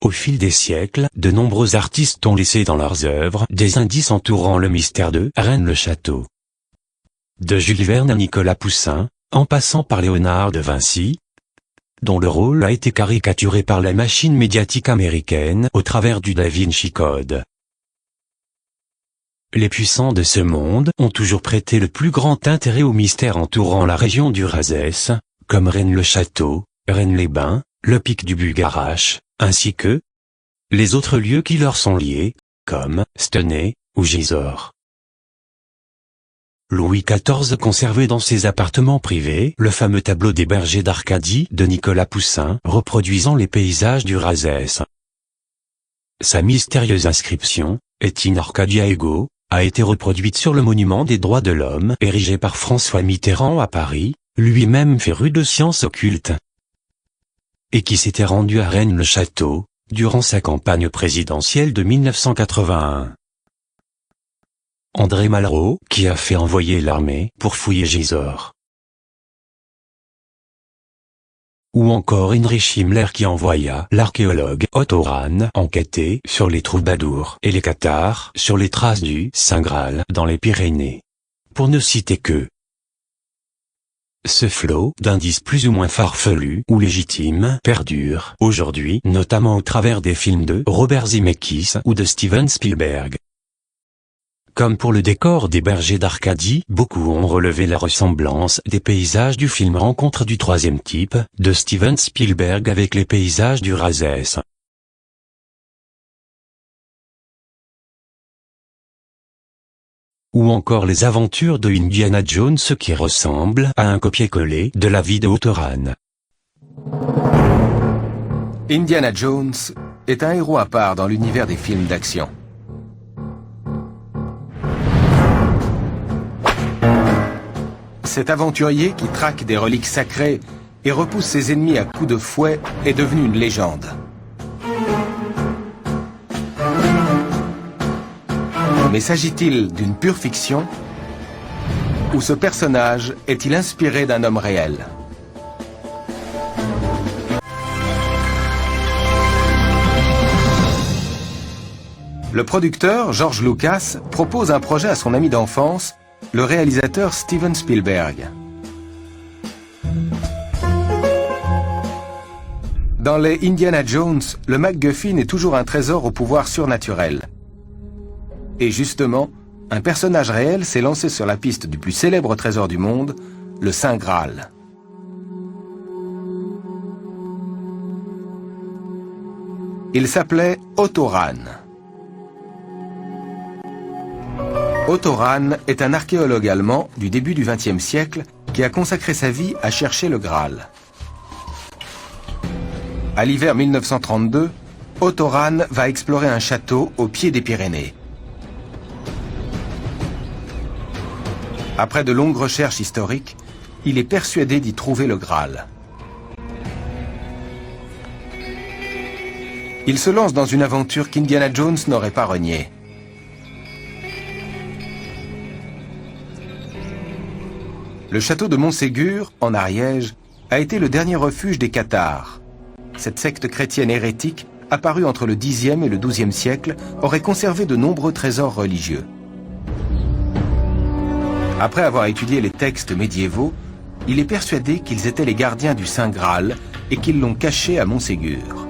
Au fil des siècles, de nombreux artistes ont laissé dans leurs œuvres des indices entourant le mystère de Rennes le Château. De Jules Verne à Nicolas Poussin, en passant par Léonard de Vinci, dont le rôle a été caricaturé par la machine médiatique américaine au travers du Da Vinci Code. Les puissants de ce monde ont toujours prêté le plus grand intérêt au mystère entourant la région du Razès, comme Rennes le Château, Rennes-les-Bains, le Pic du Bugarache, ainsi que les autres lieux qui leur sont liés, comme Stenay ou Gisors. Louis XIV conservait dans ses appartements privés le fameux tableau des bergers d'Arcadie de Nicolas Poussin reproduisant les paysages du Razès. Sa mystérieuse inscription, Et in Arcadia ego, a été reproduite sur le monument des droits de l'homme érigé par François Mitterrand à Paris, lui-même féru de sciences occultes, et qui s'était rendu à Rennes le Château durant sa campagne présidentielle de 1981. André Malraux, qui a fait envoyer l'armée pour fouiller Gisors. Ou encore Heinrich Himmler qui envoya l'archéologue Otto Rahn enquêter sur les troubadours et les cathares sur les traces du Saint Graal dans les Pyrénées. Pour ne citer que ce flot d'indices plus ou moins farfelus ou légitimes perdure aujourd'hui, notamment au travers des films de Robert Zemeckis ou de Steven Spielberg. Comme pour le décor des bergers d'Arcadie, beaucoup ont relevé la ressemblance des paysages du film Rencontre du troisième type, de Steven Spielberg avec les paysages du Razès. Ou encore les aventures de Indiana Jones qui ressemblent à un copier-coller de la vie de Otto Rahn. Indiana Jones est un héros à part dans l'univers des films d'action. Cet aventurier qui traque des reliques sacrées et repousse ses ennemis à coups de fouet est devenu une légende. Mais s'agit-il d'une pure fiction? Ou ce personnage est-il inspiré d'un homme réel? Le producteur, George Lucas, propose un projet à son ami d'enfance, le réalisateur Steven Spielberg. Dans les Indiana Jones, le MacGuffin est toujours un trésor au pouvoir surnaturel. Et justement, un personnage réel s'est lancé sur la piste du plus célèbre trésor du monde, le Saint Graal. Il s'appelait Otto Rahn. Otto Rahn est un archéologue allemand du début du XXe siècle qui a consacré sa vie à chercher le Graal. À l'hiver 1932, Otto Rahn va explorer un château au pied des Pyrénées. Après de longues recherches historiques, il est persuadé d'y trouver le Graal. Il se lance dans une aventure qu'Indiana Jones n'aurait pas reniée. Le château de Montségur, en Ariège, a été le dernier refuge des cathares. Cette secte chrétienne hérétique, apparue entre le Xe et le XIIe siècle, aurait conservé de nombreux trésors religieux. Après avoir étudié les textes médiévaux, il est persuadé qu'ils étaient les gardiens du Saint Graal et qu'ils l'ont caché à Montségur.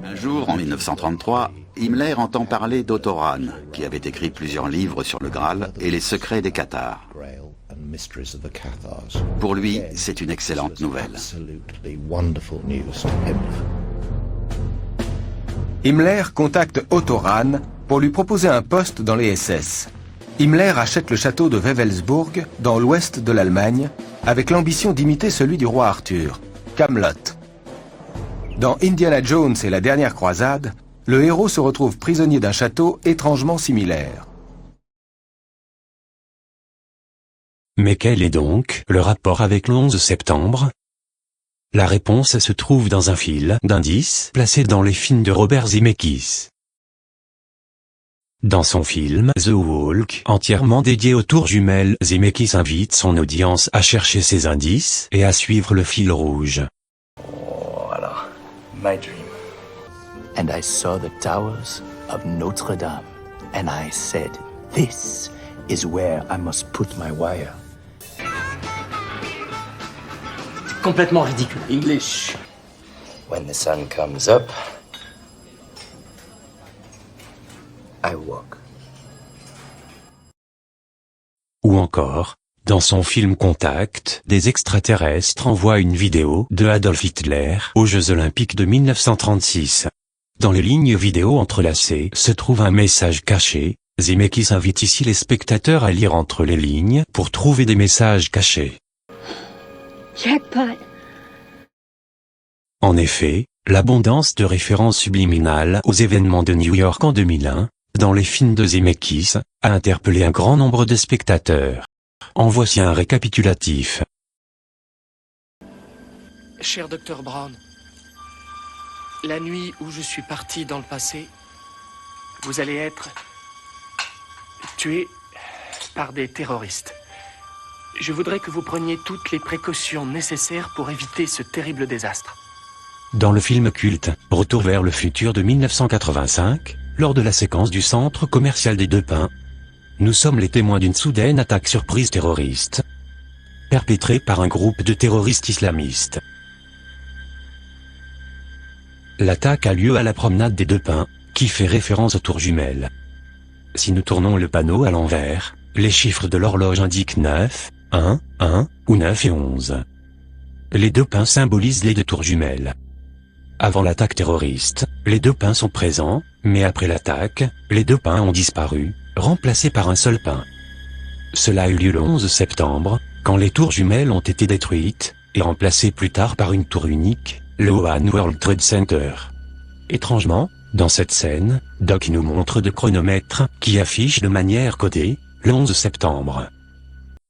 Un jour, en 1933, Himmler entend parler d'Otto Rahn, qui avait écrit plusieurs livres sur le Graal et les secrets des cathares. Pour lui, c'est une excellente nouvelle. Himmler contacte Otto Rahn pour lui proposer un poste dans les SS. Himmler achète le château de Wewelsburg, dans l'ouest de l'Allemagne, avec l'ambition d'imiter celui du roi Arthur, Camelot. Dans Indiana Jones et la dernière croisade, le héros se retrouve prisonnier d'un château étrangement similaire. Mais quel est donc le rapport avec le 11 septembre? La réponse se trouve dans un fil d'indices placé dans les films de Robert Zemeckis. Dans son film The Walk, entièrement dédié aux tours jumelles, Zemeckis invite son audience à chercher ces indices et à suivre le fil rouge. Oh, voilà. My dream. and I saw the towers of Notre Dame, and I said, this is where I must put my wire. C'est complètement ridicule. English. When the sun comes up, I walk. Ou encore, dans son film Contact, des extraterrestres envoient une vidéo de Adolf Hitler aux Jeux Olympiques de 1936. Dans les lignes vidéo entrelacées se trouve un message caché. Zemeckis invite ici les spectateurs à lire entre les lignes pour trouver des messages cachés. Jackpot. En effet, l'abondance de références subliminales aux événements de New York en 2001, dans les films de Zemeckis, a interpellé un grand nombre de spectateurs. En voici un récapitulatif. Cher Dr. Brown, la nuit où je suis parti dans le passé, vous allez être tué par des terroristes. Je voudrais que vous preniez toutes les précautions nécessaires pour éviter ce terrible désastre. Dans le film culte « Retour vers le futur » de 1985, lors de la séquence du centre commercial des Deux Pins, nous sommes les témoins d'une soudaine attaque surprise terroriste, perpétrée par un groupe de terroristes islamistes. L'attaque a lieu à la promenade des Deux Pins, qui fait référence aux tours jumelles. Si nous tournons le panneau à l'envers, les chiffres de l'horloge indiquent 9, 1, 1 ou 9 et 11. Les Deux Pins symbolisent les deux tours jumelles. Avant l'attaque terroriste, les Deux Pins sont présents, mais après l'attaque, les Deux Pins ont disparu, remplacés par un seul pin. Cela a eu lieu le 11 septembre, quand les tours jumelles ont été détruites, et remplacées plus tard par une tour unique, le One World Trade Center. Étrangement, dans cette scène, Doc nous montre deux chronomètres, qui affichent de manière codée, le 11 septembre.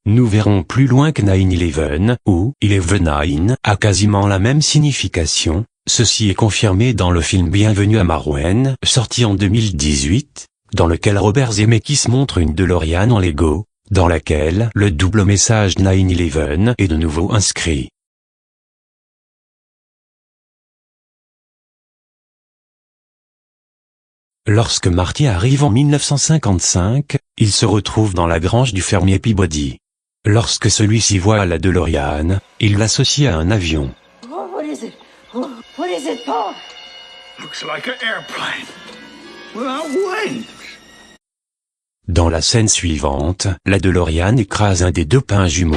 Nous verrons plus loin que 9/11, ou 11/9 a quasiment la même signification. Ceci est confirmé dans le film Bienvenue à Marouen, sorti en 2018, dans lequel Robert Zemeckis montre une DeLorean en Lego, dans laquelle le double message 9/11 est de nouveau inscrit. Lorsque Marty arrive en 1955, il se retrouve dans la grange du fermier Peabody. Lorsque celui-ci voit la DeLorean, il l'associe à un avion. Oh, what is it? Oh, what is it, Paul? Looks like an airplane without wings. Dans la scène suivante, la DeLorean écrase un des deux pins jumeaux.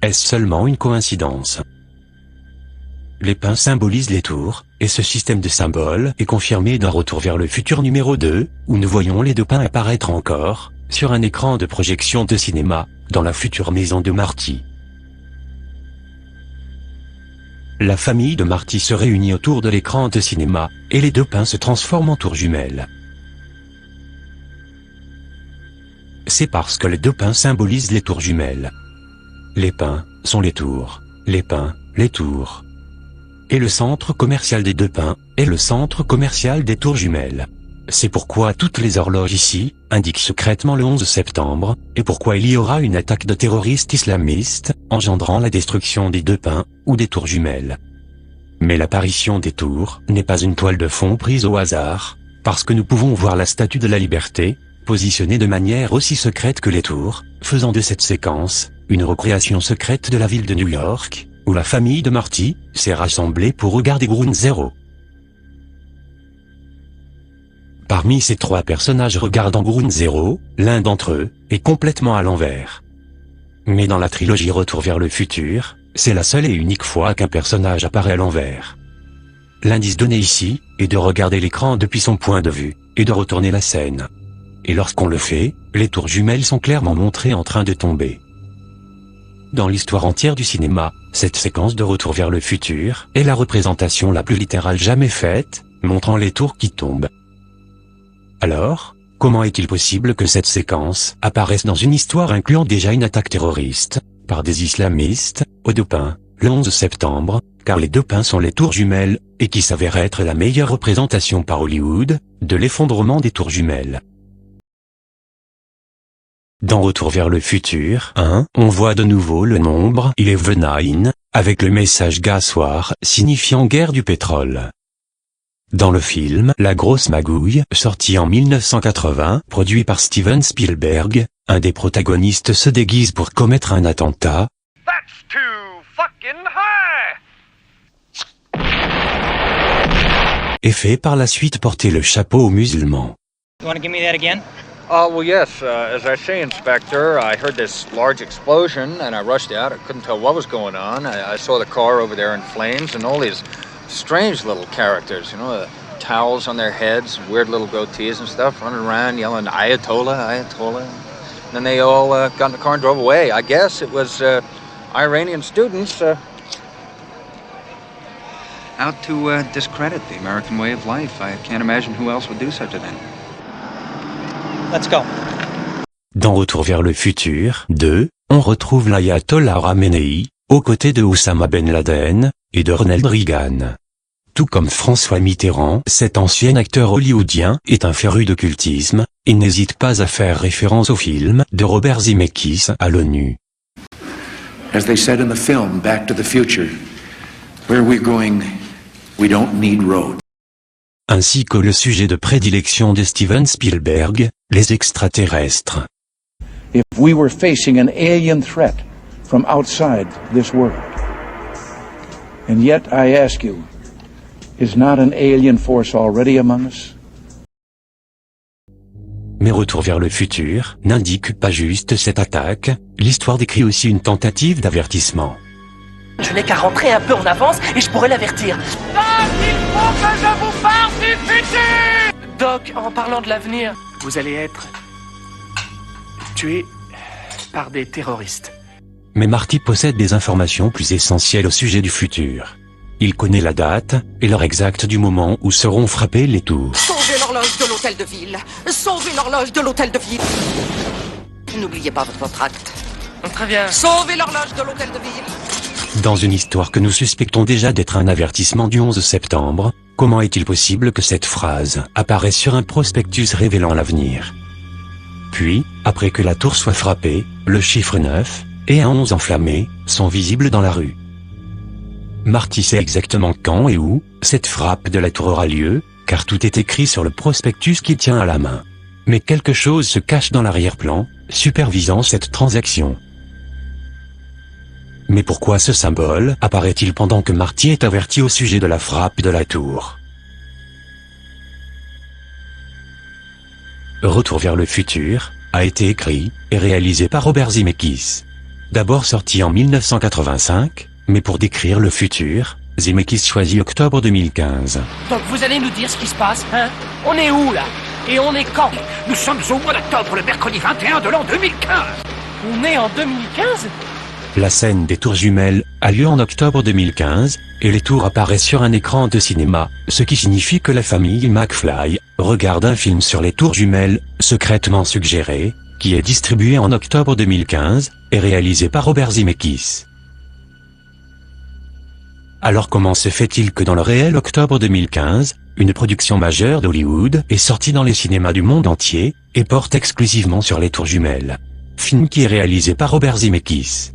Est-ce seulement une coïncidence? Les pins symbolisent les tours, et ce système de symboles est confirmé dans Retour vers le futur numéro 2, où nous voyons les deux pins apparaître encore, sur un écran de projection de cinéma, dans la future maison de Marty. La famille de Marty se réunit autour de l'écran de cinéma, et les deux pins se transforment en tours jumelles. C'est parce que les deux pins symbolisent les tours jumelles. Les pins sont les tours, les pins, les tours. Et le centre commercial des Deux Pins est le centre commercial des tours jumelles. C'est pourquoi toutes les horloges ici indiquent secrètement le 11 septembre, et pourquoi il y aura une attaque de terroristes islamistes, engendrant la destruction des Deux Pins, ou des tours jumelles. Mais l'apparition des tours n'est pas une toile de fond prise au hasard, parce que nous pouvons voir la Statue de la Liberté, positionnée de manière aussi secrète que les tours, faisant de cette séquence une recréation secrète de la ville de New York, où la famille de Marty s'est rassemblée pour regarder Ground Zero. Parmi ces trois personnages regardant Ground Zero, l'un d'entre eux est complètement à l'envers. Mais dans la trilogie Retour vers le futur, c'est la seule et unique fois qu'un personnage apparaît à l'envers. L'indice donné ici est de regarder l'écran depuis son point de vue, et de retourner la scène. Et lorsqu'on le fait, les tours jumelles sont clairement montrées en train de tomber. Dans l'histoire entière du cinéma, cette séquence de Retour vers le futur est la représentation la plus littérale jamais faite, montrant les tours qui tombent. Alors, comment est-il possible que cette séquence apparaisse dans une histoire incluant déjà une attaque terroriste, par des islamistes, aux Deux Pins, le 11 septembre, car les Deux Pins sont les tours jumelles, et qui s'avère être la meilleure représentation par Hollywood, de l'effondrement des tours jumelles. Dans Retour vers le futur 1, on voit de nouveau le nombre 11/9, avec le message Gas War signifiant guerre du pétrole. Dans le film La Grosse Magouille, sorti en 1980, produit par Steven Spielberg, un des protagonistes se déguise pour commettre un attentat. That's too fucking high! Et fait par la suite porter le chapeau aux musulmans. You want to give me that again? Well, yes. As I say, Inspector, I heard this large explosion, and I rushed out. I couldn't tell what was going on. I saw the car over there in flames, and all these strange little characters, you know, towels on their heads, weird little goatees and stuff, running around yelling, Ayatollah, Ayatollah. And then they all got in the car and drove away. I guess it was Iranian students out to discredit the American way of life. I can't imagine who else would do such a thing. Let's go. Dans Retour vers le futur 2, on retrouve l'ayatollah Khamenei, aux côtés de Oussama Ben Laden, et de Ronald Reagan. Tout comme François Mitterrand, cet ancien acteur hollywoodien est un féru d'occultisme, et n'hésite pas à faire référence au film de Robert Zemeckis à l'ONU. As they said in the film Back to the Future, where we're going, we don't need roads. Ainsi que le sujet de prédilection de Steven Spielberg, les extraterrestres. If we were facing an alien threat from outside this world, and yet I ask you, is not an alien force already among us? Mais Retour vers le futur n'indique pas juste cette attaque, l'histoire décrit aussi une tentative d'avertissement. Je n'ai qu'à rentrer un peu en avance et je pourrai l'avertir. Doc, il faut que je vous parle du futur! Doc, en parlant de l'avenir, vous allez être tué par des terroristes. Mais Marty possède des informations plus essentielles au sujet du futur. Il connaît la date et l'heure exacte du moment où seront frappées les tours. Sauvez l'horloge de l'hôtel de ville. Sauvez l'horloge de l'hôtel de ville. N'oubliez pas votre tract. Très bien. Sauvez l'horloge de l'hôtel de ville. Dans une histoire que nous suspectons déjà d'être un avertissement du 11 septembre, comment est-il possible que cette phrase apparaisse sur un prospectus révélant l'avenir? Puis, après que la tour soit frappée, le chiffre 9 et un 11 enflammé sont visibles dans la rue. Marty sait exactement quand et où cette frappe de la tour aura lieu, car tout est écrit sur le prospectus qu'il tient à la main. Mais quelque chose se cache dans l'arrière-plan, supervisant cette transaction. Mais pourquoi ce symbole apparaît-il pendant que Marty est averti au sujet de la frappe de la tour? Retour vers le futur a été écrit et réalisé par Robert Zemeckis. D'abord sorti en 1985, mais pour décrire le futur, Zemeckis choisit octobre 2015. Donc vous allez nous dire ce qui se passe, hein? On est où là? Et on est quand? Nous sommes au mois d'octobre, le mercredi 21 de l'an 2015. On est en 2015? La scène des tours jumelles a lieu en octobre 2015, et les tours apparaissent sur un écran de cinéma, ce qui signifie que la famille McFly regarde un film sur les tours jumelles, secrètement suggéré, qui est distribué en octobre 2015, et réalisé par Robert Zemeckis. Alors comment se fait-il que dans le réel octobre 2015, une production majeure d'Hollywood est sortie dans les cinémas du monde entier, et porte exclusivement sur les tours jumelles? Film qui est réalisé par Robert Zemeckis.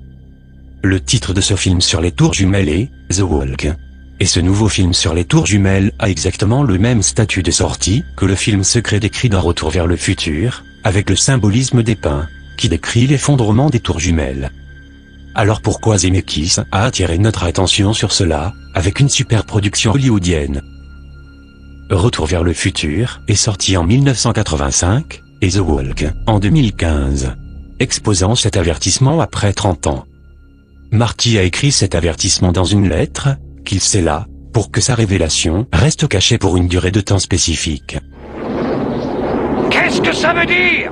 Le titre de ce film sur les tours jumelles est The Walk. Et ce nouveau film sur les tours jumelles a exactement le même statut de sortie que le film secret décrit dans Retour vers le futur, avec le symbolisme des pins, qui décrit l'effondrement des tours jumelles. Alors pourquoi Zemeckis a attiré notre attention sur cela, avec une super production hollywoodienne? Retour vers le futur est sorti en 1985, et The Walk en 2015, exposant cet avertissement après 30 ans. Marty a écrit cet avertissement dans une lettre, qu'il scella, pour que sa révélation reste cachée pour une durée de temps spécifique. Qu'est-ce que ça veut dire?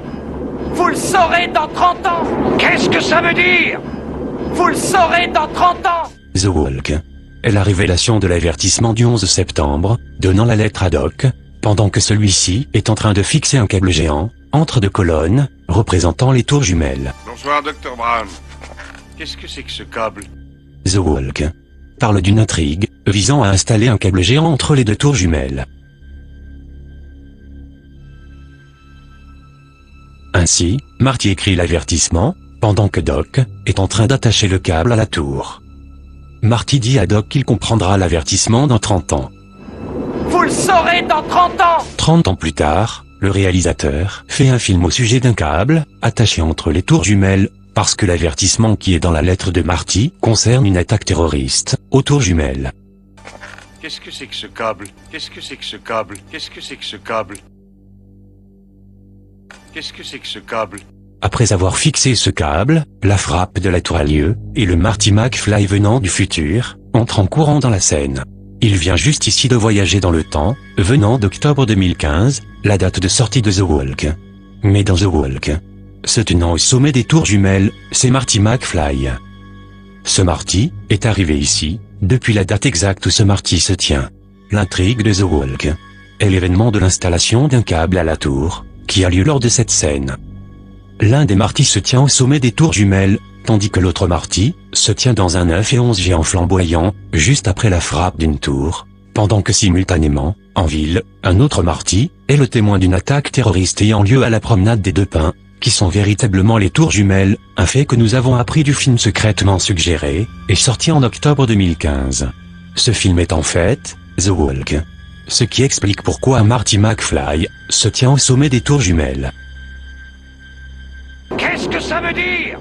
Vous le saurez dans 30 ans! Qu'est-ce que ça veut dire? Vous le saurez dans 30 ans! The Walk est la révélation de l'avertissement du 11 septembre, donnant la lettre à Doc, pendant que celui-ci est en train de fixer un câble géant, entre deux colonnes, représentant les tours jumelles. Bonsoir, Dr. Brown. Qu'est-ce que c'est que ce câble? The Walk parle d'une intrigue visant à installer un câble géant entre les deux tours jumelles. Ainsi, Marty écrit l'avertissement, pendant que Doc est en train d'attacher le câble à la tour. Marty dit à Doc qu'il comprendra l'avertissement dans 30 ans. Vous le saurez dans 30 ans. 30 ans plus tard, le réalisateur fait un film au sujet d'un câble, attaché entre les tours jumelles, parce que l'avertissement qui est dans la lettre de Marty concerne une attaque terroriste aux tours jumelles. Qu'est-ce que c'est que ce câble? Qu'est-ce que c'est que ce câble? Qu'est-ce que c'est que ce câble? Qu'est-ce que c'est que ce câble? Après avoir fixé ce câble, la frappe de la tour a lieu, et le Marty McFly venant du futur, entre en courant dans la scène. Il vient juste ici de voyager dans le temps, venant d'octobre 2015, la date de sortie de The Walk. Mais dans The Walk, se tenant au sommet des tours jumelles, c'est Marty McFly. Ce Marty est arrivé ici, depuis la date exacte où ce Marty se tient. L'intrigue de The Walk est l'événement de l'installation d'un câble à la tour, qui a lieu lors de cette scène. L'un des Marty se tient au sommet des tours jumelles, tandis que l'autre Marty se tient dans un 9 et 11 géant flamboyant, juste après la frappe d'une tour, pendant que simultanément, en ville, un autre Marty est le témoin d'une attaque terroriste ayant lieu à la promenade des Deux Pins, qui sont véritablement les tours jumelles, un fait que nous avons appris du film secrètement suggéré, et sorti en octobre 2015. Ce film est en fait The Walk. Ce qui explique pourquoi Marty McFly se tient au sommet des tours jumelles. Qu'est-ce que ça veut dire?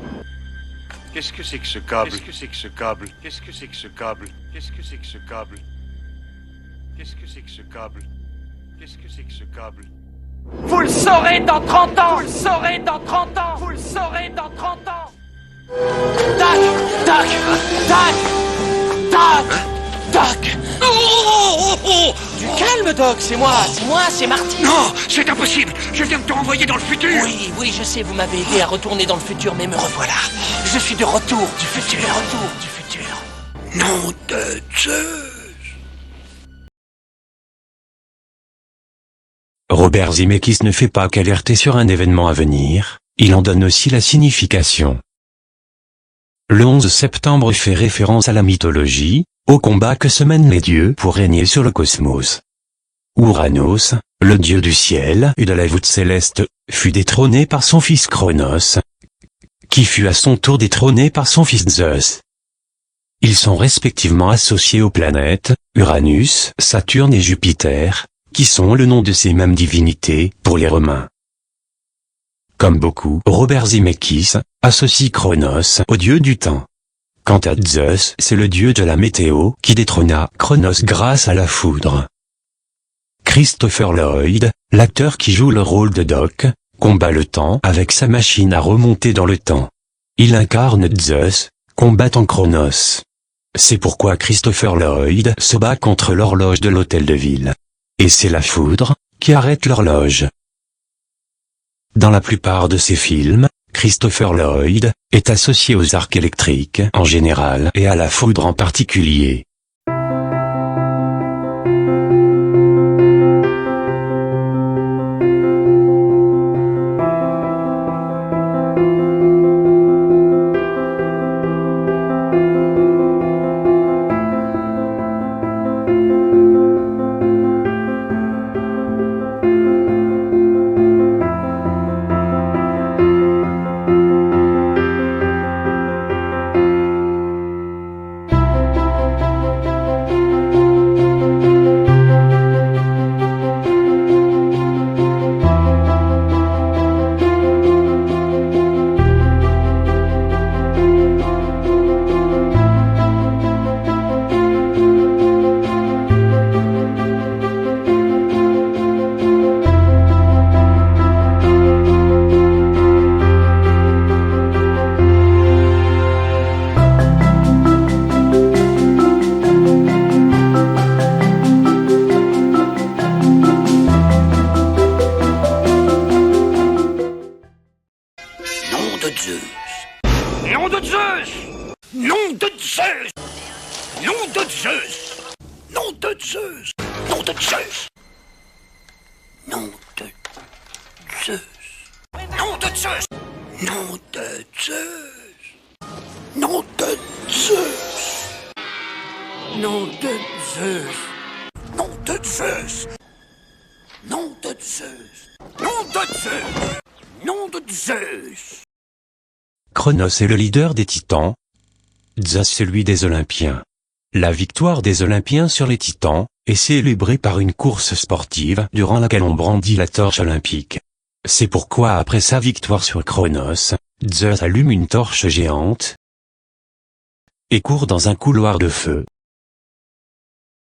Qu'est-ce que c'est que ce câble? Qu'est-ce que c'est que ce câble? Qu'est-ce que c'est que ce câble? Qu'est-ce que c'est que ce câble? Qu'est-ce que c'est que ce câble? Qu'est-ce que c'est que ce câble? Vous le saurez dans 30 ans. Vous le saurez dans 30 ans. Vous le saurez dans 30 ans. Tac, tac, tac, tac, tac. Du calme, Doc, c'est moi, c'est Marty. Non, c'est impossible. Je viens de te renvoyer dans le futur. Oui, je sais, vous m'avez aidé à retourner dans le futur, mais me revoilà. Je suis de retour du futur. Nom de Zeus. Robert Zemeckis ne fait pas qu'alerter sur un événement à venir, il en donne aussi la signification. Le 11 septembre fait référence à la mythologie, au combat que se mènent les dieux pour régner sur le cosmos. Ouranos, le dieu du ciel et de la voûte céleste, fut détrôné par son fils Cronos, qui fut à son tour détrôné par son fils Zeus. Ils sont respectivement associés aux planètes, Uranus, Saturne et Jupiter, qui sont le nom de ces mêmes divinités pour les Romains. Comme beaucoup, Robert Zemeckis associe Cronos au dieu du temps. Quant à Zeus, c'est le dieu de la météo qui détrôna Cronos grâce à la foudre. Christopher Lloyd, l'acteur qui joue le rôle de Doc, combat le temps avec sa machine à remonter dans le temps. Il incarne Zeus, combattant Cronos. C'est pourquoi Christopher Lloyd se bat contre l'horloge de l'hôtel de ville. Et c'est la foudre qui arrête l'horloge. Dans la plupart de ses films, Christopher Lloyd est associé aux arcs électriques en général et à la foudre en particulier. Cronos est le leader des Titans. Zeus celui des Olympiens. La victoire des Olympiens sur les Titans est célébré par une course sportive durant laquelle on brandit la torche olympique. C'est pourquoi après sa victoire sur Cronos, Zeus allume une torche géante et court dans un couloir de feu,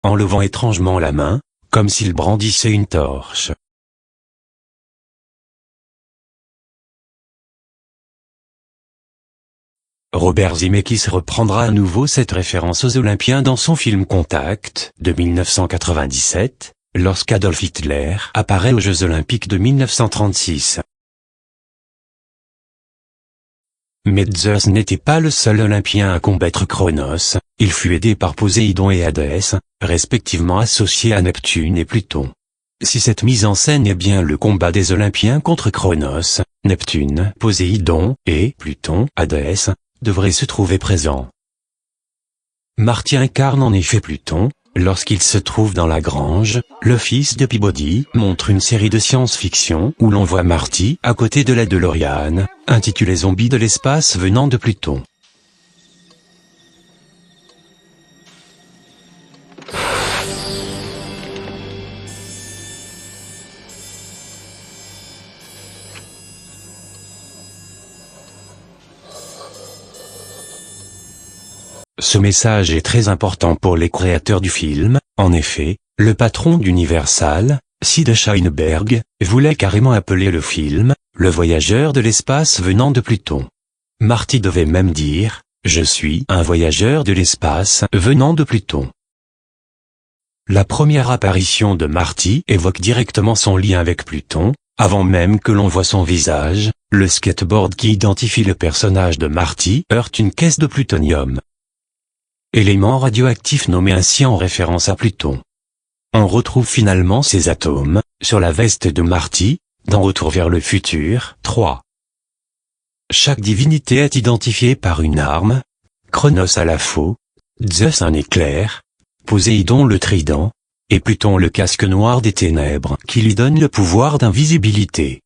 en levant étrangement la main, comme s'il brandissait une torche. Robert Zemeckis reprendra à nouveau cette référence aux Olympiens dans son film Contact, de 1997, lorsqu'Adolf Hitler apparaît aux Jeux Olympiques de 1936. Mais Zeus n'était pas le seul Olympien à combattre Cronos, il fut aidé par Poséidon et Hadès, respectivement associés à Neptune et Pluton. Si cette mise en scène est bien le combat des Olympiens contre Cronos, Neptune, Poséidon, et Pluton, Hadès, devraient se trouver présents. Marty incarne en effet Pluton. Lorsqu'il se trouve dans la grange, le fils de Peabody montre une série de science-fiction où l'on voit Marty à côté de la DeLorean, intitulée Zombies de l'espace venant de Pluton. Ce message est très important pour les créateurs du film. En effet, le patron d'Universal, Sid Sheinberg, voulait carrément appeler le film « Le voyageur de l'espace venant de Pluton ». Marty devait même dire « Je suis un voyageur de l'espace venant de Pluton ». La première apparition de Marty évoque directement son lien avec Pluton, avant même que l'on voit son visage. Le skateboard qui identifie le personnage de Marty heurte une caisse de plutonium, élément radioactif nommé ainsi en référence à Pluton. On retrouve finalement ces atomes sur la veste de Marty, dans Retour vers le futur 3. Chaque divinité est identifiée par une arme, Cronos a la faux, Zeus un éclair, Poséidon le trident, et Pluton le casque noir des ténèbres qui lui donne le pouvoir d'invisibilité.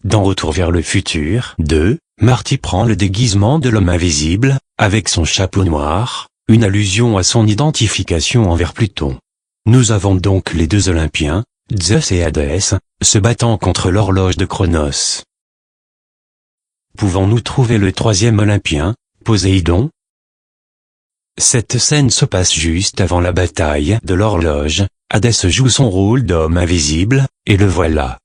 Dans Retour vers le futur 2, Marty prend le déguisement de l'homme invisible, avec son chapeau noir, une allusion à son identification envers Pluton. Nous avons donc les deux Olympiens, Zeus et Hadès, se battant contre l'horloge de Cronos. Pouvons-nous trouver le troisième Olympien, Poséidon? Cette scène se passe juste avant la bataille de l'horloge. Hadès joue son rôle d'homme invisible, et le voilà.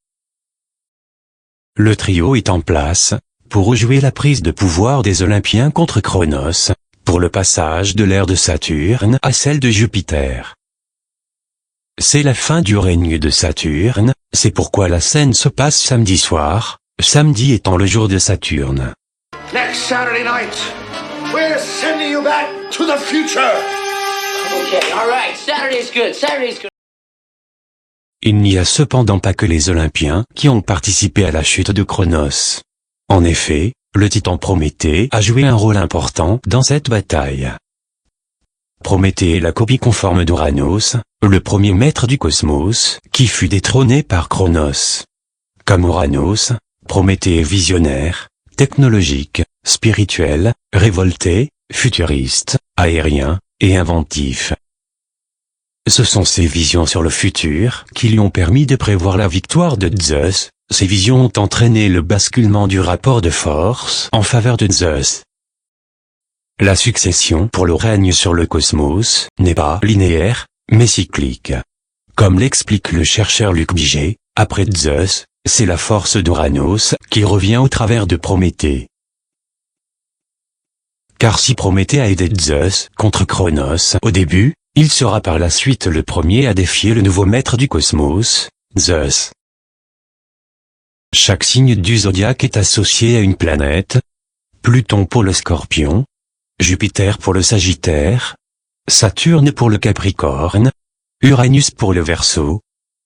Le trio est en place pour rejouer la prise de pouvoir des Olympiens contre Cronos, pour le passage de l'ère de Saturne à celle de Jupiter. C'est la fin du règne de Saturne, c'est pourquoi la scène se passe samedi soir, samedi étant le jour de Saturne. Next Saturday night, we're sending you back to the future. Okay, all right. Saturday's good. Saturday's good. Il n'y a cependant pas que les Olympiens qui ont participé à la chute de Cronos. En effet, le titan Prométhée a joué un rôle important dans cette bataille. Prométhée est la copie conforme d'Uranos, le premier maître du cosmos, qui fut détrôné par Cronos. Comme Uranos, Prométhée est visionnaire, technologique, spirituel, révolté, futuriste, aérien, et inventif. Ce sont ces visions sur le futur qui lui ont permis de prévoir la victoire de Zeus. Ces visions ont entraîné le basculement du rapport de force en faveur de Zeus. La succession pour le règne sur le cosmos n'est pas linéaire, mais cyclique. Comme l'explique le chercheur Luc Biget, après Zeus, c'est la force d'Uranos qui revient au travers de Prométhée. Car si Prométhée a aidé Zeus contre Cronos au début, il sera par la suite le premier à défier le nouveau maître du cosmos, Zeus. Chaque signe du zodiaque est associé à une planète. Pluton pour le Scorpion, Jupiter pour le Sagittaire, Saturne pour le Capricorne, Uranus pour le Verseau,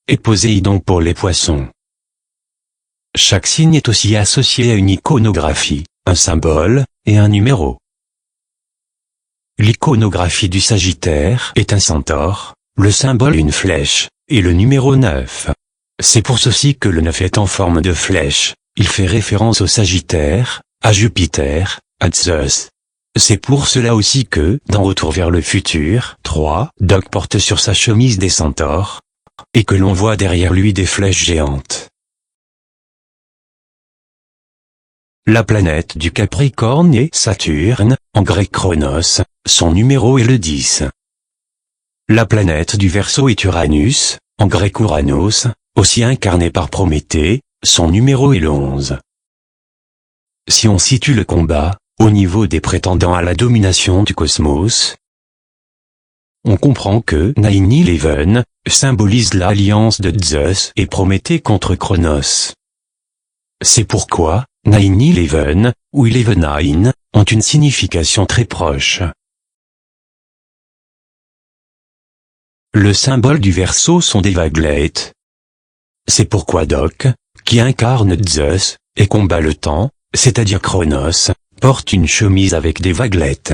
et Poséidon pour les Poissons. Chaque signe est aussi associé à une iconographie, un symbole, et un numéro. L'iconographie du Sagittaire est un centaure, le symbole une flèche, et le numéro 9. C'est pour ceci que le 9 est en forme de flèche, il fait référence au Sagittaire, à Jupiter, à Zeus. C'est pour cela aussi que, dans Retour vers le futur 3, Doc porte sur sa chemise des centaures, et que l'on voit derrière lui des flèches géantes. La planète du Capricorne est Saturne, en grec Chronos, son numéro est le 10. La planète du Verseau est Uranus, en grec Ouranos, aussi incarné par Prométhée, son numéro est le 11. Si on situe le combat, au niveau des prétendants à la domination du cosmos, on comprend que 9/11 symbolise l'alliance de Zeus et Prométhée contre Chronos. C'est pourquoi 9/11 ou 11/9 ont une signification très proche. Le symbole du Verseau sont des vaguelettes. C'est pourquoi Doc, qui incarne Zeus et combat le temps, c'est-à-dire Chronos, porte une chemise avec des vaguelettes.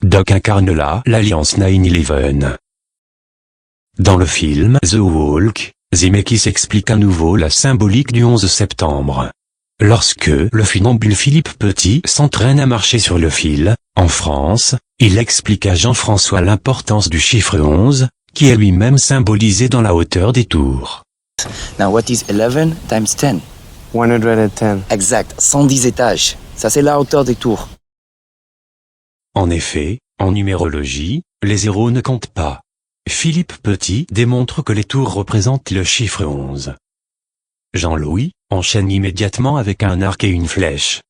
Doc incarne là l'alliance 9/11. Dans le film The Walk, Zemeckis explique à nouveau la symbolique du 11 septembre. Lorsque le funambule Philippe Petit s'entraîne à marcher sur le fil, en France, il explique à Jean-François l'importance du chiffre 11, qui est lui-même symbolisé dans la hauteur des tours. Now what is 11 times 10? 110. Exact, 110 étages. Ça c'est la hauteur des tours. En effet, en numérologie, les zéros ne comptent pas. Philippe Petit démontre que les tours représentent le chiffre 11. Jean-Louis enchaîne immédiatement avec un arc et une flèche.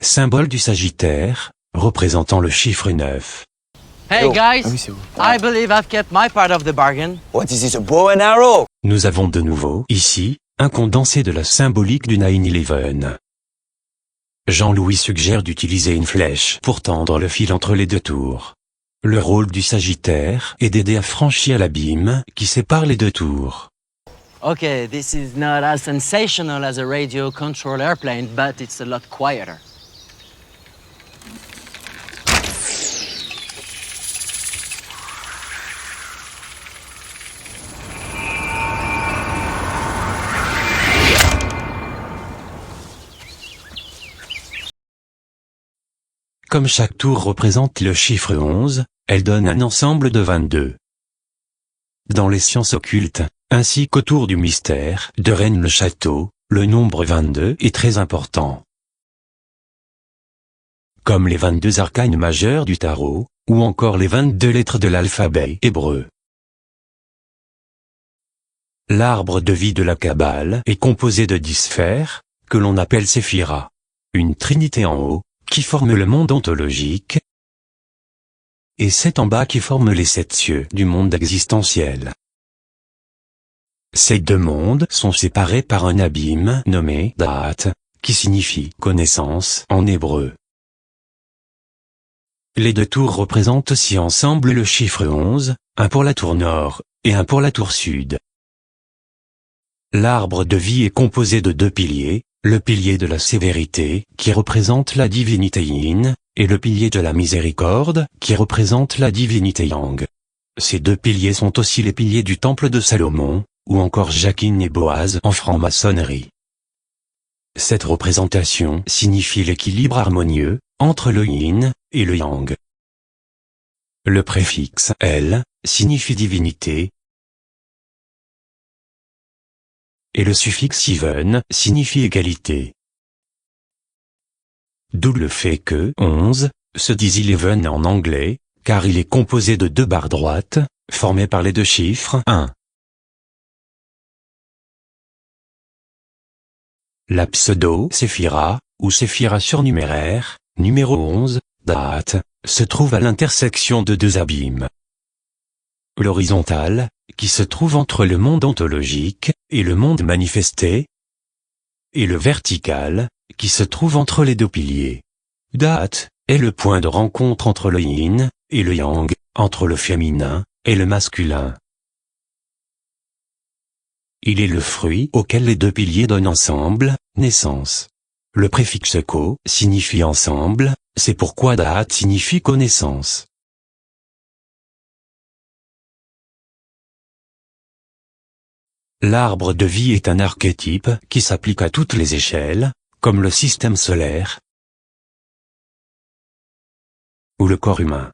Symbole du Sagittaire, représentant le chiffre 9. Hey guys, I believe I've kept my part of the bargain. What is this, a bow and arrow? Nous avons de nouveau, ici, un condensé de la symbolique du 9/11. Jean-Louis suggère d'utiliser une flèche pour tendre le fil entre les deux tours. Le rôle du Sagittaire est d'aider à franchir l'abîme qui sépare les deux tours. Okay, this is not as sensational as a radio-controlled airplane, but it's a lot quieter. Comme chaque tour représente le chiffre 11, elle donne un ensemble de 22. Dans les sciences occultes, ainsi qu'autour du mystère de Rennes-le-Château, le nombre 22 est très important. Comme les 22 arcanes majeurs du tarot, ou encore les 22 lettres de l'alphabet hébreu. L'arbre de vie de la Kabbale est composé de 10 sphères, que l'on appelle séphira. Une trinité en haut, qui forme le monde ontologique, et 7 en bas qui forment les 7 cieux du monde existentiel. Ces deux mondes sont séparés par un abîme nommé Da'at, qui signifie connaissance en hébreu. Les deux tours représentent aussi ensemble le chiffre 11, un pour la tour nord, et un pour la tour sud. L'arbre de vie est composé de 2 piliers, le pilier de la sévérité, qui représente la divinité yin, et le pilier de la miséricorde, qui représente la divinité yang. Ces 2 piliers sont aussi les piliers du temple de Salomon, ou encore Jachin et Boaz en franc-maçonnerie. Cette représentation signifie l'équilibre harmonieux, entre le yin, et le yang. Le préfixe « el » signifie divinité, et le suffixe even signifie égalité. D'où le fait que 11 se dit 11 en anglais, car il est composé de 2 barres droites, formées par les 2 chiffres 1. La pseudo-séphira, ou séphira surnuméraire, numéro 11, Da'at, se trouve à l'intersection de 2 abîmes. L'horizontale, qui se trouve entre le monde ontologique et le monde manifesté, et le vertical, qui se trouve entre les 2 piliers. Da'at est le point de rencontre entre le yin et le yang, entre le féminin et le masculin. Il est le fruit auquel les 2 piliers donnent ensemble naissance. Le préfixe ko signifie ensemble, c'est pourquoi Da'at signifie connaissance. L'arbre de vie est un archétype qui s'applique à toutes les échelles, comme le système solaire, ou le corps humain.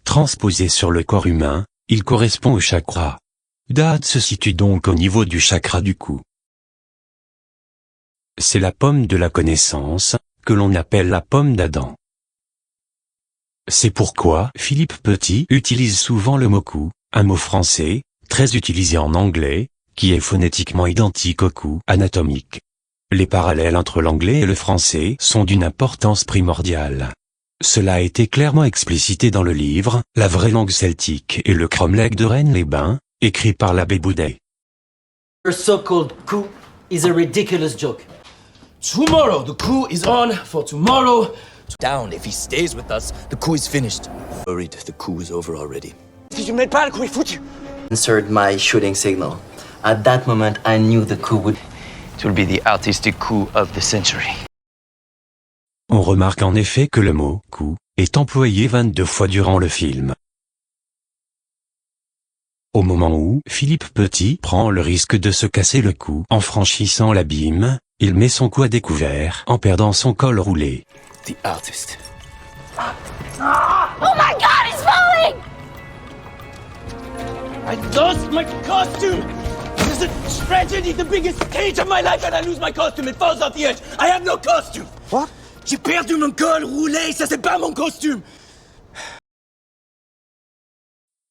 Transposé sur le corps humain, il correspond au chakra. Dhat se situe donc au niveau du chakra du cou. C'est la pomme de la connaissance, que l'on appelle la pomme d'Adam. C'est pourquoi Philippe Petit utilise souvent le mot cou, un mot français, très utilisé en anglais, qui est phonétiquement identique au cou anatomique. Les parallèles entre l'anglais et le français sont d'une importance primordiale. Cela a été clairement explicité dans le livre « La vraie langue celtique et le cromlech de Rennes-les-Bains », écrit par l'abbé Boudet. Your so-called coup is a ridiculous joke. Tomorrow, the coup is on for tomorrow. Down, if he stays with us, the coup is finished. Worried, the coup is over already. Si tu m'aides pas, le coup est foutu. Answered my shooting signal. At that moment, I knew the coup would... It will be the artistic coup of the century. On remarque en effet que le mot « coup » est employé 22 fois durant le film. Au moment où Philippe Petit prend le risque de se casser le cou en franchissant l'abîme, il met son cou à découvert en perdant son col roulé. The artist. Oh my God, he's falling! I lost my costume! This is a tragedy, the biggest stage of my life, and I lose my costume. It falls off the edge. I have no costume. What? J'ai perdu mon col roulé, ça c'est pas mon costume.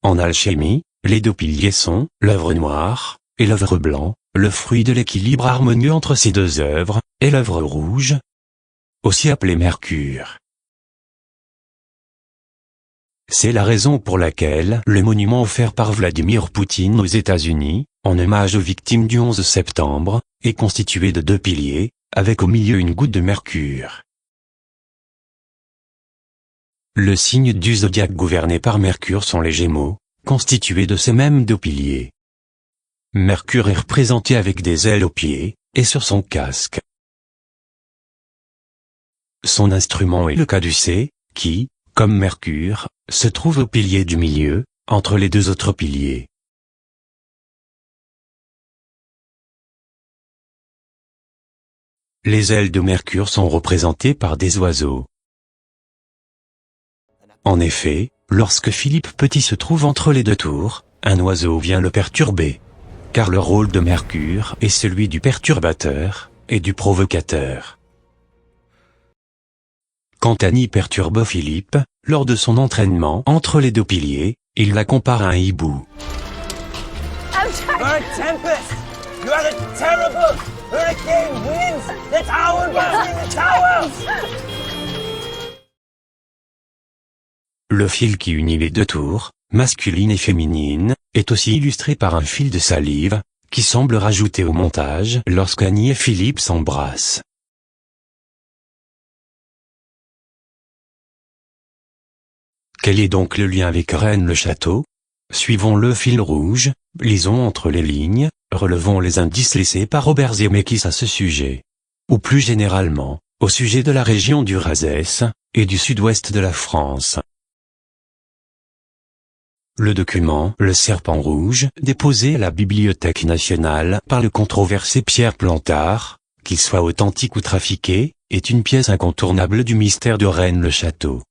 En alchimie, les deux piliers sont l'œuvre noire et l'œuvre blanc, le fruit de l'équilibre harmonieux entre ces deux œuvres, et l'œuvre rouge, aussi appelée Mercure. C'est la raison pour laquelle le monument offert par Vladimir Poutine aux États-Unis, en hommage aux victimes du 11 septembre, est constitué de deux piliers, avec au milieu une goutte de mercure. Le signe du zodiaque gouverné par Mercure sont les Gémeaux, constitués de ces mêmes deux piliers. Mercure est représenté avec des ailes aux pieds, et sur son casque. Son instrument est le caducée, qui, comme Mercure, se trouve au pilier du milieu, entre les deux autres piliers. Les ailes de Mercure sont représentées par des oiseaux. En effet, lorsque Philippe Petit se trouve entre les deux tours, un oiseau vient le perturber. Car le rôle de Mercure est celui du perturbateur et du provocateur. Quand Annie perturbe Philippe, lors de son entraînement entre les deux piliers, il la compare à un hibou. You're a tempest! You are a terrible hurricane winds that hour between the towers! Le fil qui unit les deux tours, masculine et féminine, est aussi illustré par un fil de salive, qui semble rajouté au montage lorsqu'Annie et Philippe s'embrassent. Quel est donc le lien avec Rennes-le-Château? Suivons le fil rouge, lisons entre les lignes, relevons les indices laissés par Robert Zemeckis à ce sujet. Ou plus généralement, au sujet de la région du Razès, et du sud-ouest de la France. Le document « Le Serpent Rouge » déposé à la Bibliothèque nationale par le controversé Pierre Plantard, qu'il soit authentique ou trafiqué, est une pièce incontournable du mystère de Rennes-le-Château.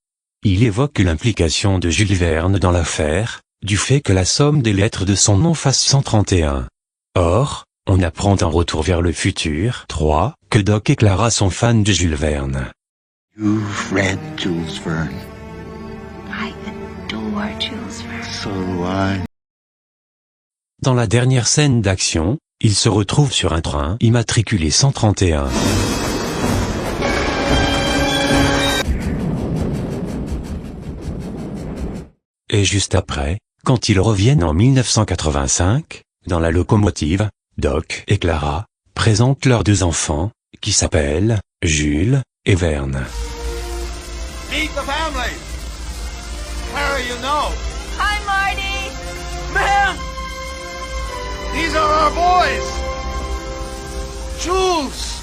Il évoque l'implication de Jules Verne dans l'affaire, du fait que la somme des lettres de son nom fasse 131. Or, on apprend dans Retour vers le futur 3 que Doc et Clara sont fans de Jules Verne. You've read Jules Verne. I adore Jules Verne. So do I. Dans la dernière scène d'action, il se retrouve sur un train immatriculé 131. Et juste après, quand ils reviennent en 1985, dans la locomotive, Doc et Clara présentent leurs deux enfants, qui s'appellent Jules et Verne. Meet the family. Harry, you know. Hi, Marty. Man! These are our boys. Jules.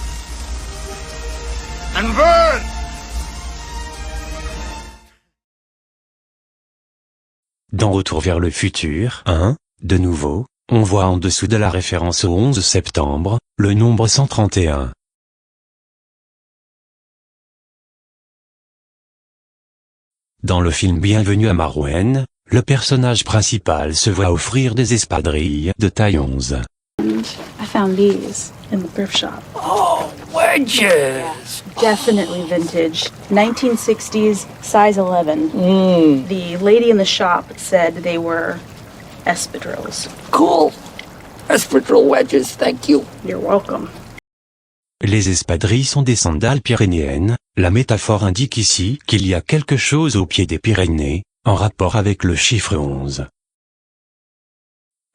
And Verne. Dans Retour vers le futur 1, de nouveau, on voit en dessous de la référence au 11 septembre, le nombre 131. Dans le film Bienvenue à Marouane, le personnage principal se voit offrir des espadrilles de taille 11. I found these in the thrift shop. Oh, wedges! Definitely vintage. 1960s, size 11. The lady in the shop said they were espadrilles. Cool. Espadrille wedges, thank you. You're welcome. Les espadrilles sont des sandales pyrénéennes. La métaphore indique ici qu'il y a quelque chose au pied des Pyrénées, en rapport avec le chiffre 11.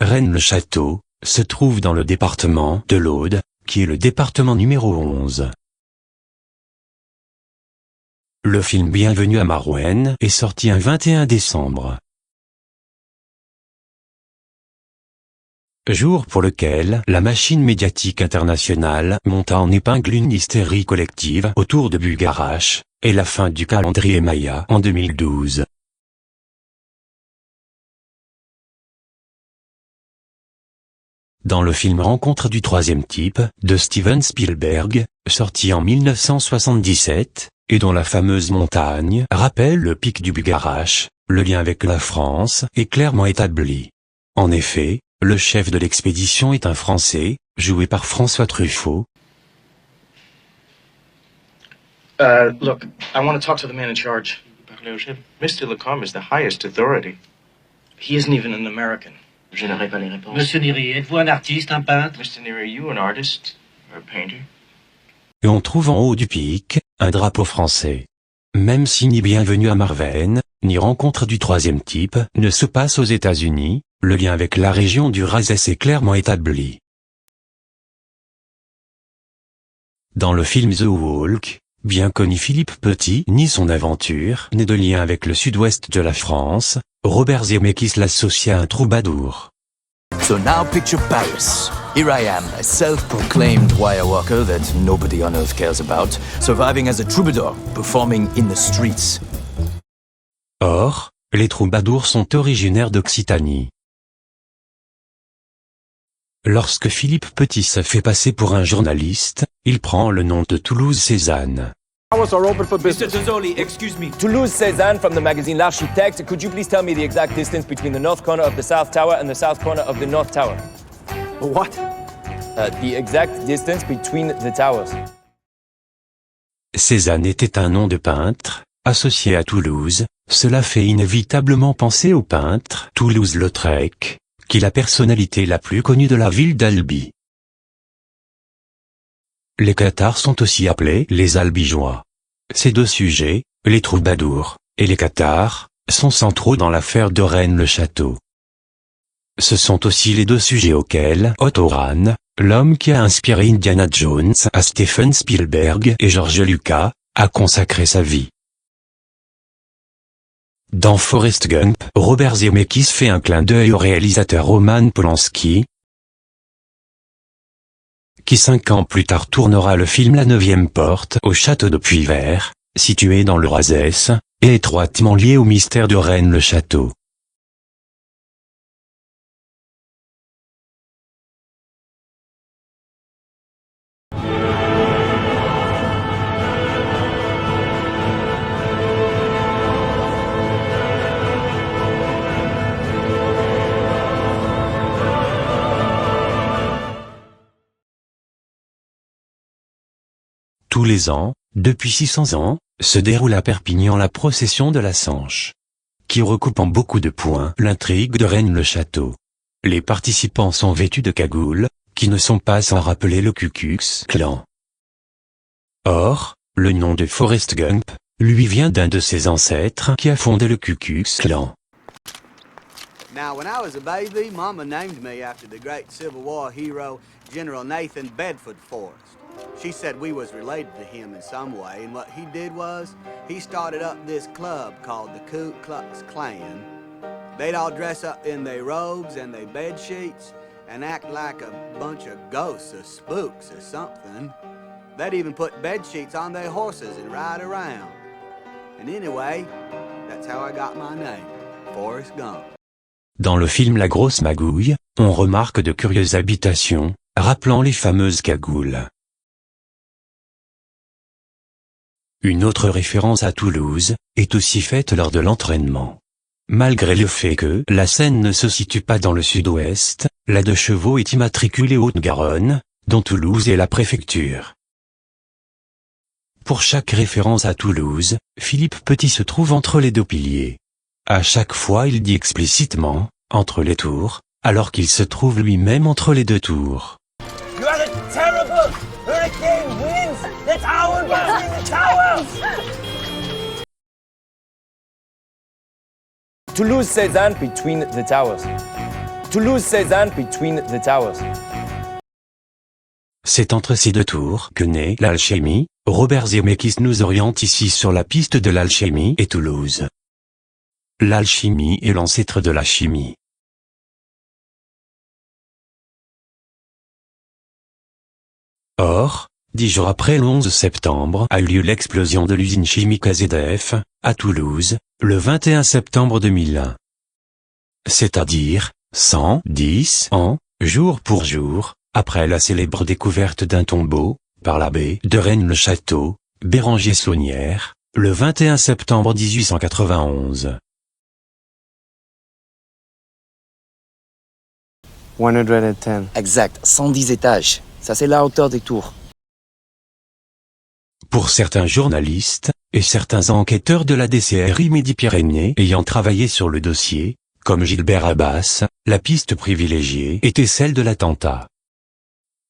Rennes-le-Château se trouve dans le département de l'Aude, qui est le département numéro 11. Le film Bienvenue à Marouane est sorti un 21 décembre. Jour pour lequel la machine médiatique internationale monta en épingle une hystérie collective autour de Bugarache, et la fin du calendrier Maya en 2012. Dans le film Rencontre du troisième type, de Steven Spielberg, sorti en 1977, et dont la fameuse montagne rappelle le pic du Bugarache, le lien avec la France est clairement établi. En effet, le chef de l'expédition est un Français, joué par François Truffaut. Look, I want to talk to the man in charge. Parlez au chef. Mr. Lacombe is the highest authority. He isn't even an American. Je n'aurai pas les réponses. Monsieur Neary, êtes-vous un artiste, un peintre? Mr. Neary, are you an artist or a painter? Et on trouve en haut du pic, un drapeau français. Même si ni Bienvenue à Marouane, ni Rencontre du troisième type ne se passe aux États-Unis, le lien avec la région du Razès est clairement établi. Dans le film The Walk, bien connu Philippe Petit nie son aventure née de lien avec le sud-ouest de la France, Robert Zemeckis l'associe à un troubadour. So now picture Paris. Here I am, a self-proclaimed wire walker that nobody on earth cares about, surviving as a troubadour, performing in the streets. Or, les troubadours sont originaires d'Occitanie. Lorsque Philippe Petit se fait passer pour un journaliste, il prend le nom de Toulouse-Cézanne. Hours are open for business. Mr. Zoli, excuse me. Toulouse-Cézanne from the magazine L'Architecte. Could you please tell me the exact distance between the north corner of the south tower and the south corner of the north tower? What? The exact distance between the towers. Cézanne était un nom de peintre, associé à Toulouse. Cela fait inévitablement penser au peintre Toulouse-Lautrec, qui est la personnalité la plus connue de la ville d'Albi. Les cathares sont aussi appelés les albigeois. Ces deux sujets, les troubadours et les cathares, sont centraux dans l'affaire de Rennes-le-Château. Ce sont aussi les deux sujets auxquels Otto Rahn, l'homme qui a inspiré Indiana Jones à Steven Spielberg et George Lucas, a consacré sa vie. Dans Forrest Gump, Robert Zemeckis fait un clin d'œil au réalisateur Roman Polanski, qui 5 ans plus tard tournera le film La 9e porte au château de Puyvert, situé dans le Razès, et étroitement lié au mystère de Rennes-le-Château. Tous les ans, depuis 600 ans, se déroule à Perpignan la procession de la Sanche, qui recoupe en beaucoup de points l'intrigue de Rennes-le-Château. Les participants sont vêtus de cagoules, qui ne sont pas sans rappeler le Ku Klux Klan. Or, le nom de Forrest Gump, lui vient d'un de ses ancêtres qui a fondé le Ku Klux Klan. Now, when I was a baby, Mama named me after the great Civil War hero, General Nathan Bedford Forrest. She said we was related to him in some way, and what he did was, he started up this club called the Ku Klux Klan. They'd all dress up in their robes and their bed sheets, and act like a bunch of ghosts or spooks or something. They'd even put bed sheets on their horses and ride around. And anyway, that's how I got my name, Forrest Gump. Dans le film La Grosse Magouille, on remarque de curieuses habitations, rappelant les fameuses cagoules. Une autre référence à Toulouse est aussi faite lors de l'entraînement. Malgré le fait que la Seine ne se situe pas dans le sud-ouest, la de chevaux est immatriculée Haute-Garonne, dont Toulouse est la préfecture. Pour chaque référence à Toulouse, Philippe Petit se trouve entre les deux piliers. À chaque fois il dit explicitement « entre les tours », alors qu'il se trouve lui-même entre les deux tours. You had a terrible hurricane winds! The tower burst in the tower! Toulouse Cézanne between the towers. Toulouse Cézanne between the towers. C'est entre ces deux tours que naît l'alchimie. Robert Zemeckis nous oriente ici sur la piste de l'alchimie et Toulouse. L'alchimie est l'ancêtre de la chimie. Or, 10 jours après le 11 septembre a eu lieu l'explosion de l'usine chimique AZF, à Toulouse, le 21 septembre 2001. C'est-à-dire, 110 ans, jour pour jour, après la célèbre découverte d'un tombeau, par l'abbé de Rennes-le-Château, Béranger Saunière, le 21 septembre 1891. 110. Exact, 110 étages. Ça c'est la hauteur des tours. Pour certains journalistes, et certains enquêteurs de la DCRI Midi-Pyrénées ayant travaillé sur le dossier, comme Gilbert Abbas, la piste privilégiée était celle de l'attentat.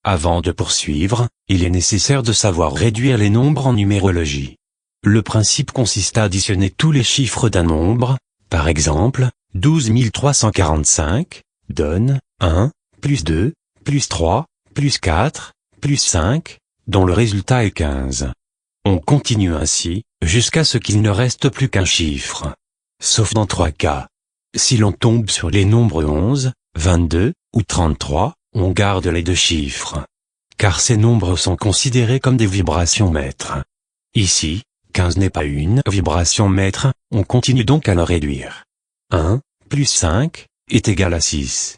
Avant de poursuivre, il est nécessaire de savoir réduire les nombres en numérologie. Le principe consiste à additionner tous les chiffres d'un nombre, par exemple, 12 345, donne 1, plus 2, plus 3, plus 4, plus 5, dont le résultat est 15. On continue ainsi, jusqu'à ce qu'il ne reste plus qu'un chiffre. Sauf dans 3 cas. Si l'on tombe sur les nombres 11, 22, ou 33, on garde les 2 chiffres. Car ces nombres sont considérés comme des vibrations mètres. Ici, 15 n'est pas une vibration mètre, on continue donc à le réduire. 1, plus 5, est égal à 6.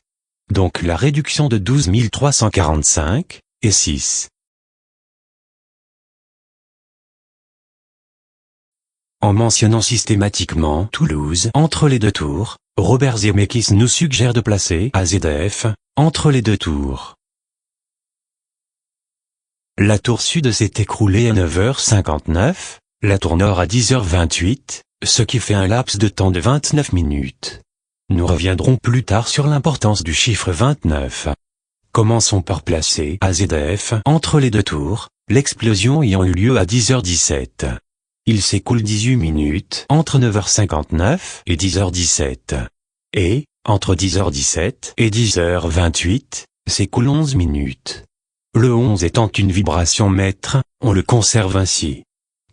Donc la réduction de 12 345 est 6. En mentionnant systématiquement Toulouse entre les deux tours, Robert Zemeckis nous suggère de placer AZF entre les deux tours. La tour sud s'est écroulée à 9h59, la tour nord à 10h28, ce qui fait un laps de temps de 29 minutes. Nous reviendrons plus tard sur l'importance du chiffre 29. Commençons par placer AZF entre les deux tours, l'explosion ayant eu lieu à 10h17. Il s'écoule 18 minutes entre 9h59 et 10h17. Et, entre 10h17 et 10h28, s'écoule 11 minutes. Le 11 étant une vibration mètre, on le conserve ainsi.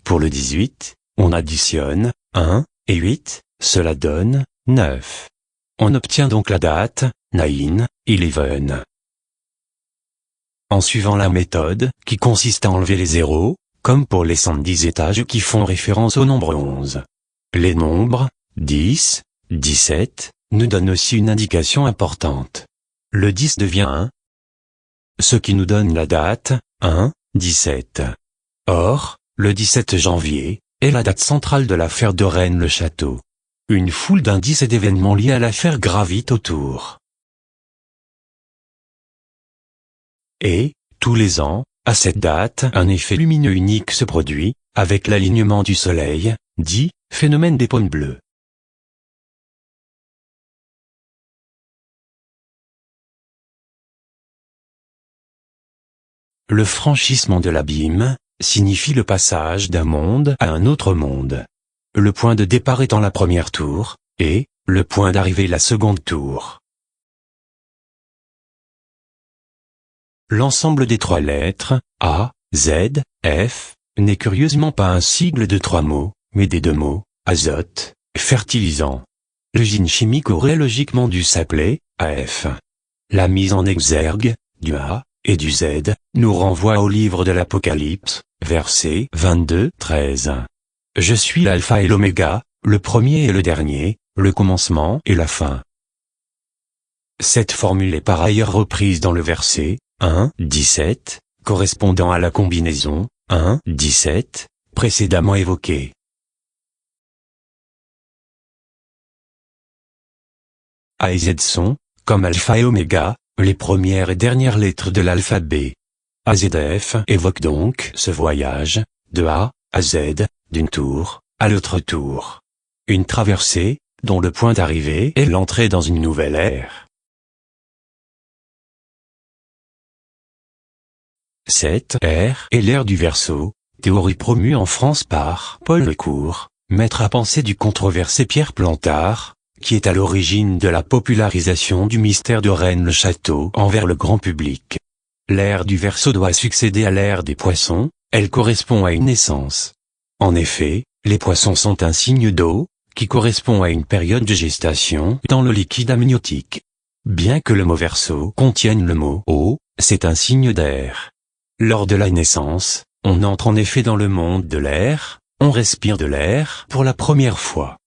Pour le 18, on additionne 1 et 8, cela donne 9. On obtient donc la date 9, 11. En suivant la méthode, qui consiste à enlever les zéros, comme pour les 110 étages qui font référence au nombre 11. Les nombres 10, 17, nous donnent aussi une indication importante. Le 10 devient 1, ce qui nous donne la date 1, 17. Or, le 17 janvier est la date centrale de l'affaire de Rennes-le-Château. Une foule d'indices et d'événements liés à l'affaire gravitent autour. Et, tous les ans, à cette date, un effet lumineux unique se produit, avec l'alignement du Soleil, dit « phénomène des pônes bleus ». Le franchissement de l'abîme signifie le passage d'un monde à un autre monde. Le point de départ étant la première tour, et le point d'arrivée la seconde tour. L'ensemble des 3 lettres, A, Z, F, n'est curieusement pas un sigle de 3 mots, mais des 2 mots, azote, fertilisant. L'usine chimique aurait logiquement dû s'appeler AF. La mise en exergue du A et du Z nous renvoie au livre de l'Apocalypse, verset 22-13. Je suis l'alpha et l'oméga, le premier et le dernier, le commencement et la fin. Cette formule est par ailleurs reprise dans le verset 1, 17, correspondant à la combinaison 1, 17, précédemment évoqués. A et Z sont, comme alpha et oméga, les premières et dernières lettres de l'alphabet. AZF évoque donc ce voyage, de A à Z, d'une tour à l'autre tour. Une traversée, dont le point d'arrivée est l'entrée dans une nouvelle ère. Cette ère est l'ère du Verseau, théorie promue en France par Paul Lecourt, maître à penser du controversé Pierre Plantard, qui est à l'origine de la popularisation du mystère de Rennes-le-Château envers le grand public. L'ère du Verseau doit succéder à l'ère des Poissons, elle correspond à une naissance. En effet, les Poissons sont un signe d'eau, qui correspond à une période de gestation dans le liquide amniotique. Bien que le mot Verseau contienne le mot eau, c'est un signe d'air. Lors de la naissance, on entre en effet dans le monde de l'air, on respire de l'air pour la première fois.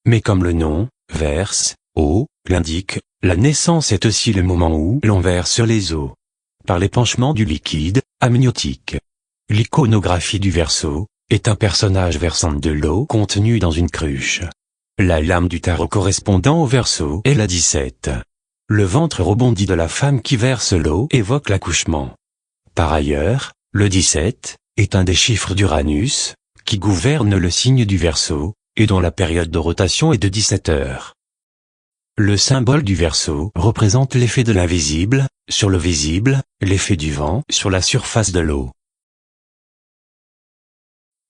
Mais comme le nom, verse, eau, l'indique, la naissance est aussi le moment où l'on verse les eaux. Par l'épanchement du liquide amniotique. L'iconographie du Verseau est un personnage versant de l'eau contenue dans une cruche. La lame du tarot correspondant au Verseau est la 17. Le ventre rebondi de la femme qui verse l'eau évoque l'accouchement. Par ailleurs, le 17 est un des chiffres d'Uranus, qui gouverne le signe du Verseau, et dont la période de rotation est de 17 heures. Le symbole du Verseau représente l'effet de l'invisible sur le visible, l'effet du vent sur la surface de l'eau.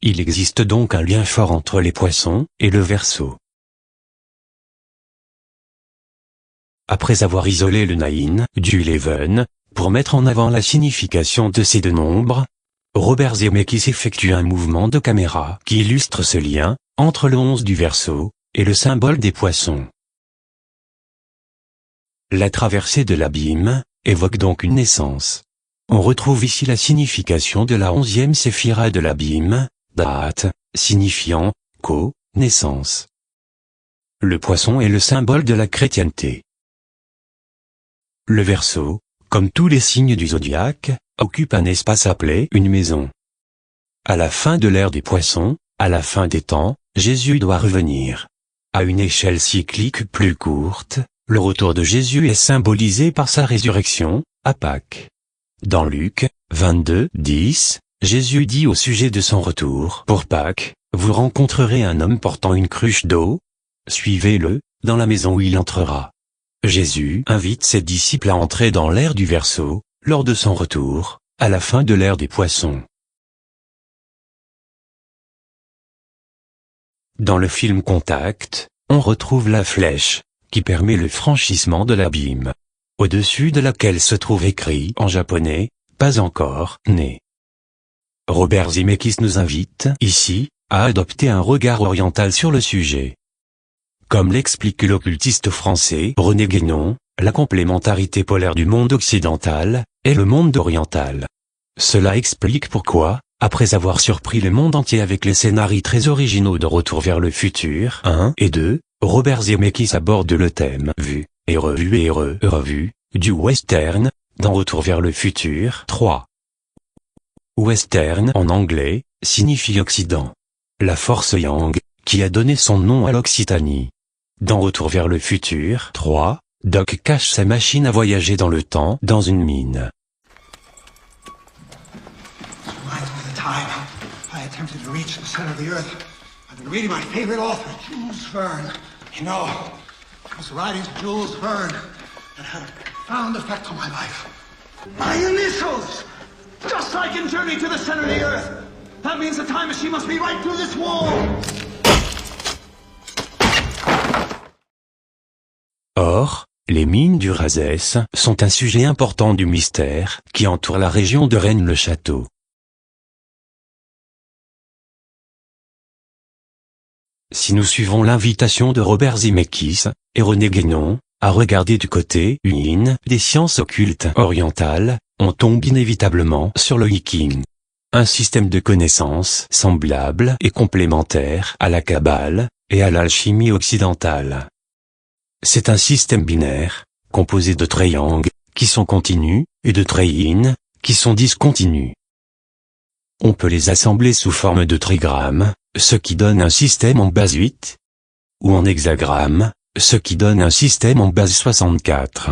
Il existe donc un lien fort entre les Poissons et le Verseau. Après avoir isolé le 9 du 11, pour mettre en avant la signification de ces deux nombres, Robert Zemeckis effectue un mouvement de caméra qui illustre ce lien entre le 11 du Verseau et le symbole des Poissons. La traversée de l'abîme évoque donc une naissance. On retrouve ici la signification de la 11e séphira de l'abîme, date, signifiant naissance. Le Poisson est le symbole de la chrétienté. Le Verseau, comme tous les signes du zodiaque, occupe un espace appelé une maison. À la fin de l'ère des Poissons, à la fin des temps, Jésus doit revenir. À une échelle cyclique plus courte, le retour de Jésus est symbolisé par sa résurrection, à Pâques. Dans Luc 22:10, Jésus dit au sujet de son retour pour Pâques, « Vous rencontrerez un homme portant une cruche d'eau. Suivez-le, dans la maison où il entrera. » Jésus invite ses disciples à entrer dans l'ère du Verseau, lors de son retour, à la fin de l'ère des Poissons. Dans le film Contact, on retrouve la flèche, qui permet le franchissement de l'abîme, au-dessus de laquelle se trouve écrit en japonais, « Pas encore né ». Robert Zemeckis nous invite, ici, à adopter un regard oriental sur le sujet. Comme l'explique l'occultiste français René Guénon, la complémentarité polaire du monde occidental est le monde oriental. Cela explique pourquoi, après avoir surpris le monde entier avec les scénarios très originaux de Retour vers le futur 1 et 2, Robert Zemeckis aborde le thème vu et revu du western dans Retour vers le futur 3. Western en anglais signifie Occident. La force Yang, qui a donné son nom à l'Occitanie. Dans Retour vers le futur 3, Doc cache sa machine à voyager dans le temps dans une mine. I attempted to reach the center of the earth. I've been reading my favorite author, Jules Verne. You know, it was the writings of Jules Verne that had a profound effect on my life. My initials! Just like in Journey to the Center of the Earth. That means the time machine must be right through this wall. Or, les mines du Razès sont un sujet important du mystère qui entoure la région de Rennes-le-Château. Si nous suivons l'invitation de Robert Zemeckis et René Guénon à regarder du côté yin des sciences occultes orientales, on tombe inévitablement sur le Yiking. Un système de connaissances semblable et complémentaire à la Kabbale et à l'alchimie occidentale. C'est un système binaire, composé de triangles, qui sont continus, et de traits yin, qui sont discontinus. On peut les assembler sous forme de trigramme, ce qui donne un système en base 8, ou en hexagramme, ce qui donne un système en base 64.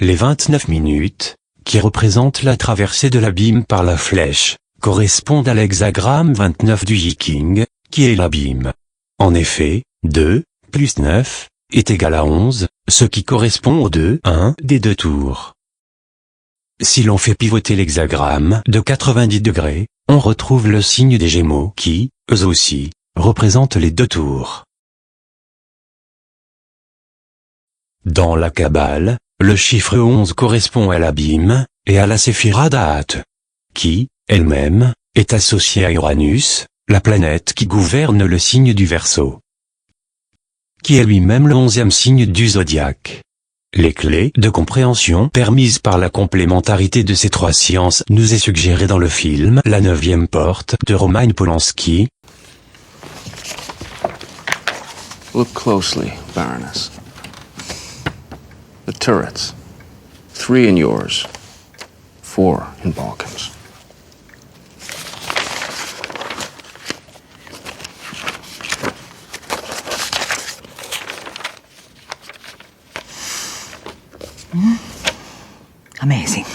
Les 29 minutes, qui représentent la traversée de l'abîme par la flèche, correspondent à l'hexagramme 29 du Yiking, qui est l'abîme. En effet, 2 plus 9 est égal à 11, ce qui correspond aux 2-1 des deux tours. Si l'on fait pivoter l'hexagramme de 90 degrés, on retrouve le signe des Gémeaux qui, eux aussi, représentent les deux tours. Dans la Kabbale, le chiffre 11 correspond à l'abîme, et à la Séphira d'Ahat, qui, elle-même, est associée à Uranus, la planète qui gouverne le signe du Verseau, qui est lui-même le 11e signe du zodiaque. Les clés de compréhension permises par la complémentarité de ces trois sciences nous est suggérée dans le film La 9e porte de Roman Polanski. Look closely, Baroness. The turrets. 3 in yours. 4 in Balkans. Amazing.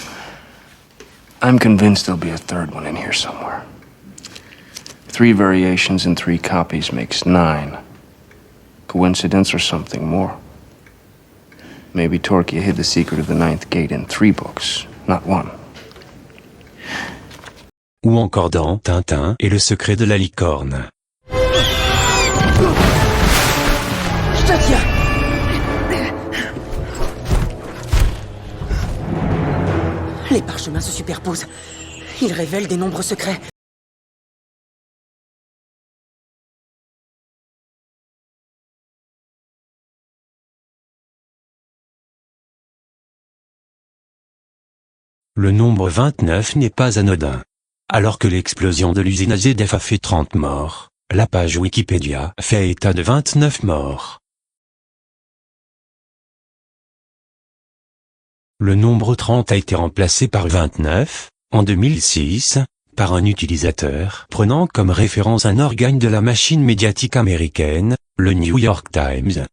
I'm convinced there'll be a third one in here somewhere. 3 variations and 3 copies makes 9. Coincidence or something more? Maybe Torquia hid the secret of the 9th gate in 3 books, not 1. Ou encore dans Tintin et le secret de la licorne. Je te tiens. Les parchemins se superposent. Ils révèlent des nombres secrets. Le nombre 29 n'est pas anodin. Alors que l'explosion de l'usine AZF a fait 30 morts, la page Wikipédia fait état de 29 morts. Le nombre 30 a été remplacé par 29, en 2006, par un utilisateur prenant comme référence un organe de la machine médiatique américaine, le New York Times.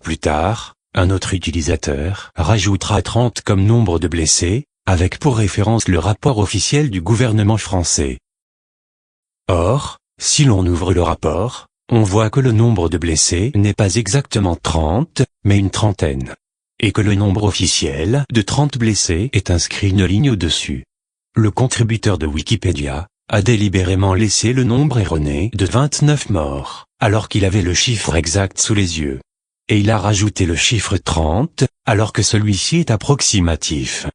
Plus tard, un autre utilisateur rajoutera 30 comme nombre de blessés, avec pour référence le rapport officiel du gouvernement français. Or, si l'on ouvre le rapport, on voit que le nombre de blessés n'est pas exactement 30, mais une trentaine. Et que le nombre officiel de 30 blessés est inscrit une ligne au-dessus. Le contributeur de Wikipédia a délibérément laissé le nombre erroné de 29 morts, alors qu'il avait le chiffre exact sous les yeux. Et il a rajouté le chiffre 30, alors que celui-ci est approximatif.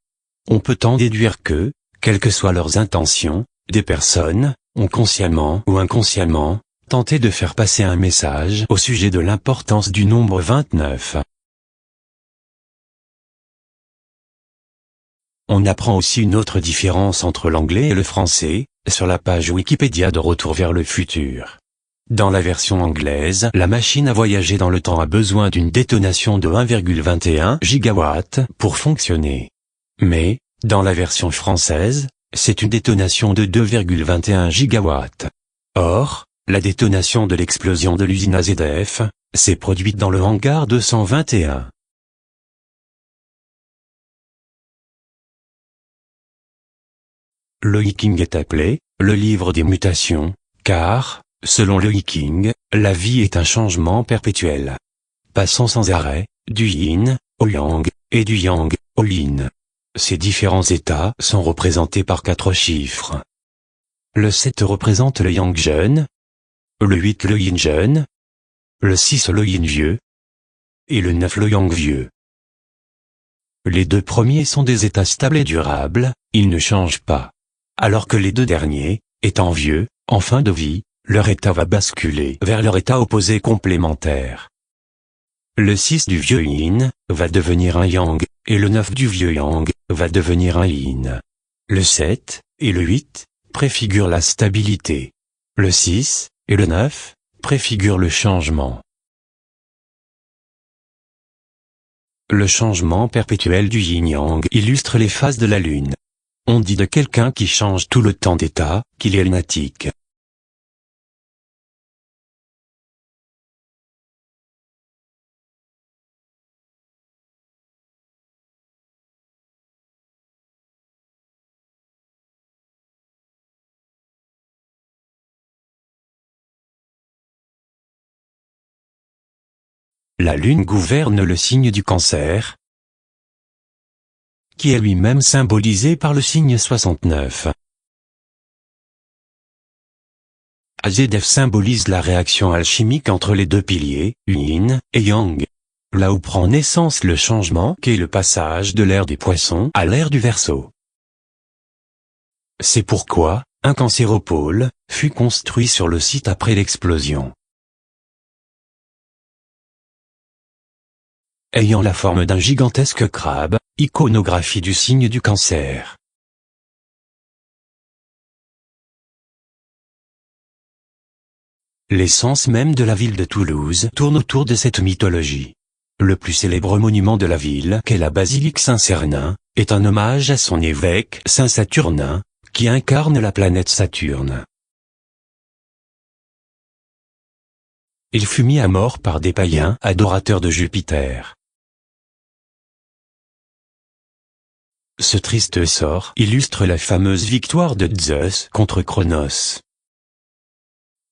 On peut en déduire que, quelles que soient leurs intentions, des personnes ont consciemment ou inconsciemment tenté de faire passer un message au sujet de l'importance du nombre 29. On apprend aussi une autre différence entre l'anglais et le français, sur la page Wikipédia de Retour vers le futur. Dans la version anglaise, la machine à voyager dans le temps a besoin d'une détonation de 1,21 gigawatts pour fonctionner. Mais, dans la version française, c'est une détonation de 2,21 gigawatts. Or, la détonation de l'explosion de l'usine AZF s'est produite dans le hangar 221. Le Yiking est appelé le livre des mutations, car, selon le Yiking, la vie est un changement perpétuel, passant sans arrêt, du yin au yang, et du yang au yin. Ces différents états sont représentés par 4 chiffres. Le 7 représente le yang jeune, le 8 le yin jeune, le 6 le yin vieux, et le 9 le yang vieux. Les 2 premiers sont des états stables et durables, ils ne changent pas. Alors que les 2 derniers, étant vieux, en fin de vie, leur état va basculer vers leur état opposé complémentaire. Le 6 du vieux yin va devenir un yang, et le 9 du vieux yang va devenir un yin. Le 7 et le 8 préfigurent la stabilité. Le 6 et le 9 préfigurent le changement. Le changement perpétuel du yin-yang illustre les phases de la Lune. On dit de quelqu'un qui change tout le temps d'état, qu'il est lunatique. La lune gouverne le signe du Cancer, qui est lui-même symbolisé par le signe 69. Azedef symbolise la réaction alchimique entre les deux piliers, Yin et Yang, là où prend naissance le changement qu'est le passage de l'ère des Poissons à l'ère du Verseau. C'est pourquoi un cancéropôle fut construit sur le site après l'explosion. Ayant la forme d'un gigantesque crabe, iconographie du signe du Cancer. L'essence même de la ville de Toulouse tourne autour de cette mythologie. Le plus célèbre monument de la ville, qu'est la basilique Saint-Cernin, est un hommage à son évêque Saint Saturnin, qui incarne la planète Saturne. Il fut mis à mort par des païens adorateurs de Jupiter. Ce triste sort illustre la fameuse victoire de Zeus contre Cronos.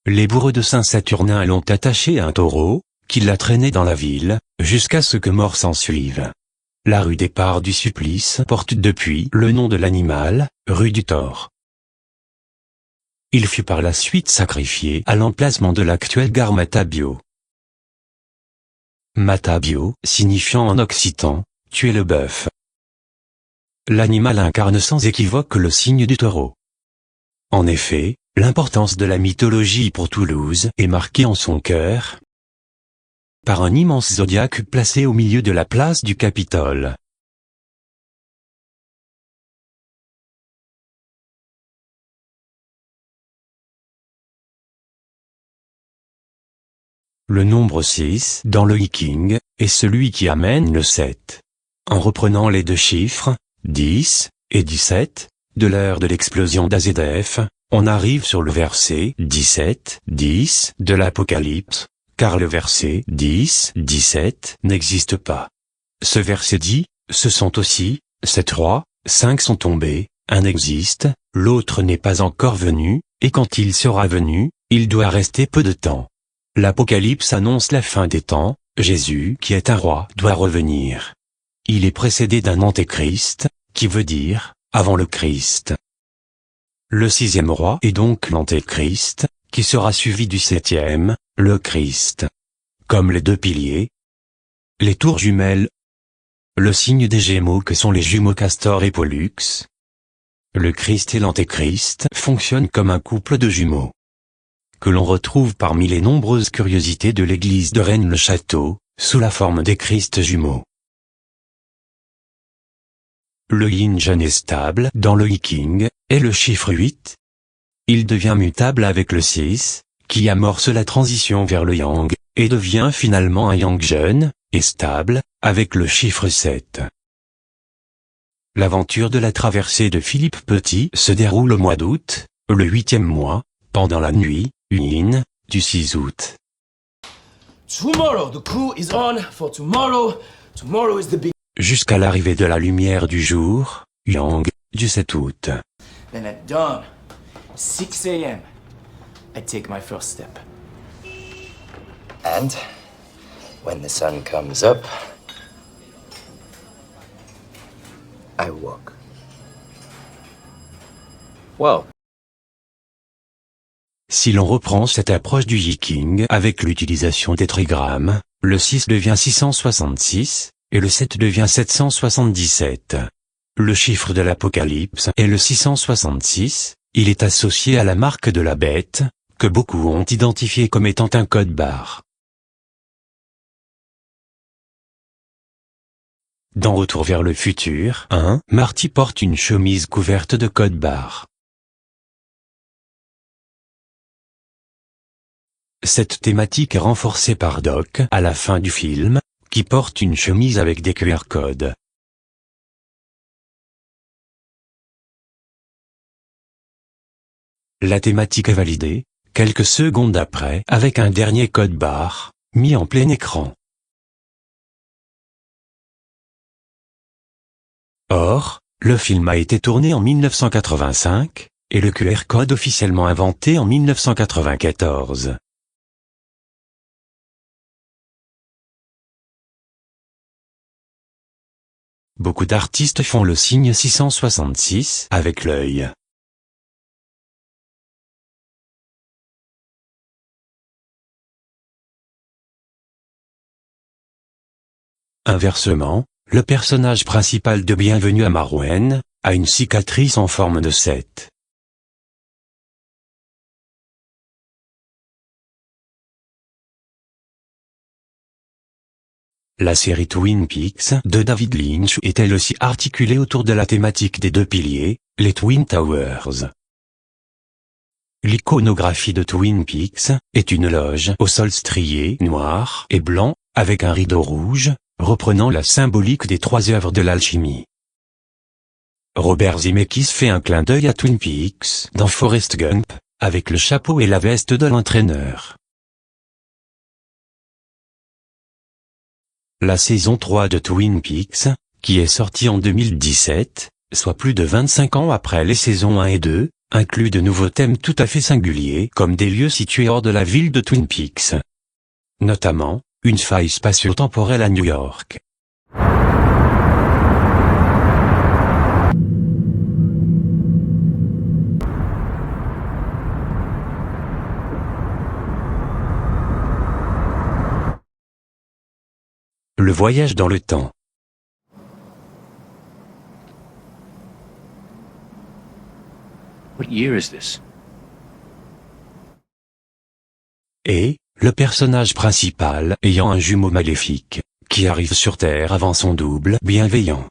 Les bourreaux de Saint Saturnin l'ont attaché à un taureau, qui l'a traîné dans la ville, jusqu'à ce que mort s'ensuive. La rue départ du supplice porte depuis le nom de l'animal, rue du Tord. Il fut par la suite sacrifié à l'emplacement de l'actuelle gare Matabio. Matabio, signifiant en occitan, tuer le bœuf. L'animal incarne sans équivoque le signe du taureau. En effet, l'importance de la mythologie pour Toulouse est marquée en son cœur par un immense zodiaque placé au milieu de la place du Capitole. Le nombre 6 dans le Viking est celui qui amène le 7. En reprenant les deux chiffres, 10 et 17, de l'heure de l'explosion d'Azedef, on arrive sur le verset 17-10 de l'Apocalypse, car le verset 10-17 n'existe pas. Ce verset dit, ce sont aussi, ces 3, 5 sont tombés, un existe, l'autre n'est pas encore venu, et quand il sera venu, il doit rester peu de temps. L'Apocalypse annonce la fin des temps, Jésus qui est un roi doit revenir. Il est précédé d'un antéchrist, qui veut dire, avant le Christ. Le 6e roi est donc l'antéchrist, qui sera suivi du 7e, le Christ. Comme les deux piliers, les tours jumelles, le signe des Gémeaux que sont les jumeaux Castor et Pollux, le Christ et l'antéchrist fonctionnent comme un couple de jumeaux, que l'on retrouve parmi les nombreuses curiosités de l'église de Rennes-le-Château, sous la forme des Christ jumeaux. Le yin jeune est stable dans le Viking, est le chiffre 8. Il devient mutable avec le 6, qui amorce la transition vers le yang, et devient finalement un yang jeune, et stable, avec le chiffre 7. L'aventure de la traversée de Philippe Petit se déroule au mois d'août, le 8e mois, pendant la nuit, yin, du 6 août. Tomorrow, the coup is on for tomorrow. Tomorrow is the big... Jusqu'à l'arrivée de la lumière du jour, yang, du 7 août. Then at dawn, 6 a.m., I take my first step. And when the sun comes up, I walk. Wow. Si l'on reprend cette approche du Viking avec l'utilisation des trigrammes, le 6 devient 666, et le 7 devient 777. Le chiffre de l'Apocalypse est le 666, il est associé à la marque de la bête, que beaucoup ont identifié comme étant un code barre. Dans Retour vers le futur 1, Marty porte une chemise couverte de code barre. Cette thématique est renforcée par Doc à la fin du film, qui porte une chemise avec des QR codes. La thématique est validée, quelques secondes après, avec un dernier code barre, mis en plein écran. Or, le film a été tourné en 1985, et le QR code officiellement inventé en 1994. Beaucoup d'artistes font le signe 666 avec l'œil. Inversement, le personnage principal de Bienvenue à Marouane a une cicatrice en forme de 7. La série Twin Peaks de David Lynch est elle aussi articulée autour de la thématique des deux piliers, les Twin Towers. L'iconographie de Twin Peaks est une loge au sol strié noir et blanc, avec un rideau rouge, reprenant la symbolique des 3 œuvres de l'alchimie. Robert Zemeckis fait un clin d'œil à Twin Peaks dans Forrest Gump, avec le chapeau et la veste de l'entraîneur. La saison 3 de Twin Peaks, qui est sortie en 2017, soit plus de 25 ans après les saisons 1 et 2, inclut de nouveaux thèmes tout à fait singuliers comme des lieux situés hors de la ville de Twin Peaks. Notamment, une faille spatio-temporelle à New York. Le voyage dans le temps. What year is this? Et, le personnage principal ayant un jumeau maléfique, qui arrive sur Terre avant son double bienveillant.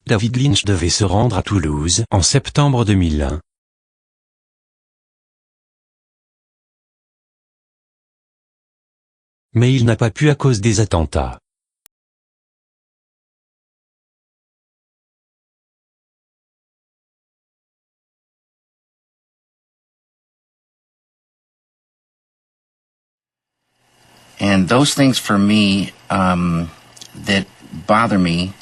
David Lynch devait se rendre à Toulouse en septembre 2001. Mais il n'a pas pu à cause des attentats. And those things for me that bother me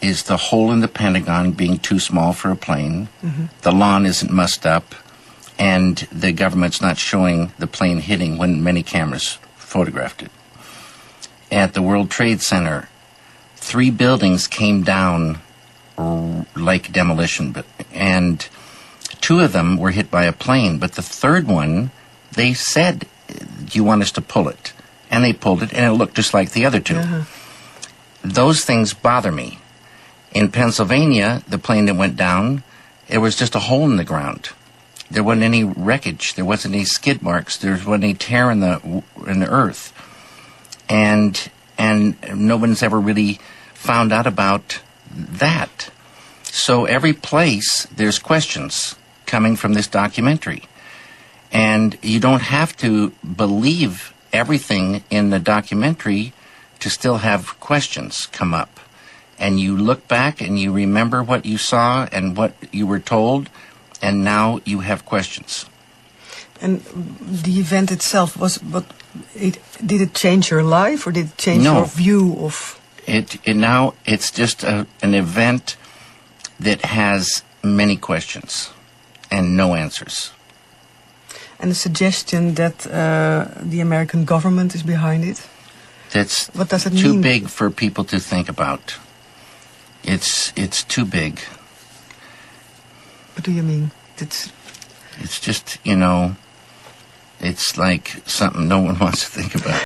is the hole in the Pentagon being too small for a plane. Mm-hmm. The lawn isn't mussed up, and the government's not showing the plane hitting when many cameras photographed it. At the World Trade Center, 3 buildings came down like demolition, and 2 of them were hit by a plane, but the third one, they said, "Do you want us to pull it?" And they pulled it, and it looked just like the other 2. Uh-huh. Those things bother me. In Pennsylvania, the plane that went down, it was just a hole in the ground. There wasn't any wreckage. There wasn't any skid marks. There wasn't any tear in the earth. And no one's ever really found out about that. So every place, there's questions coming from this documentary. And you don't have to believe everything in the documentary to still have questions come up. And you look back and you remember what you saw and what you were told, and now you have questions. And the event itself, did it change your life, or did it change your view of... It's just an event that has many questions and no answers. And the suggestion that the American government is behind it? that's what does it too mean? big for people to think about. It's too big. What do you mean? It's just, you know, it's like something no one wants to think about.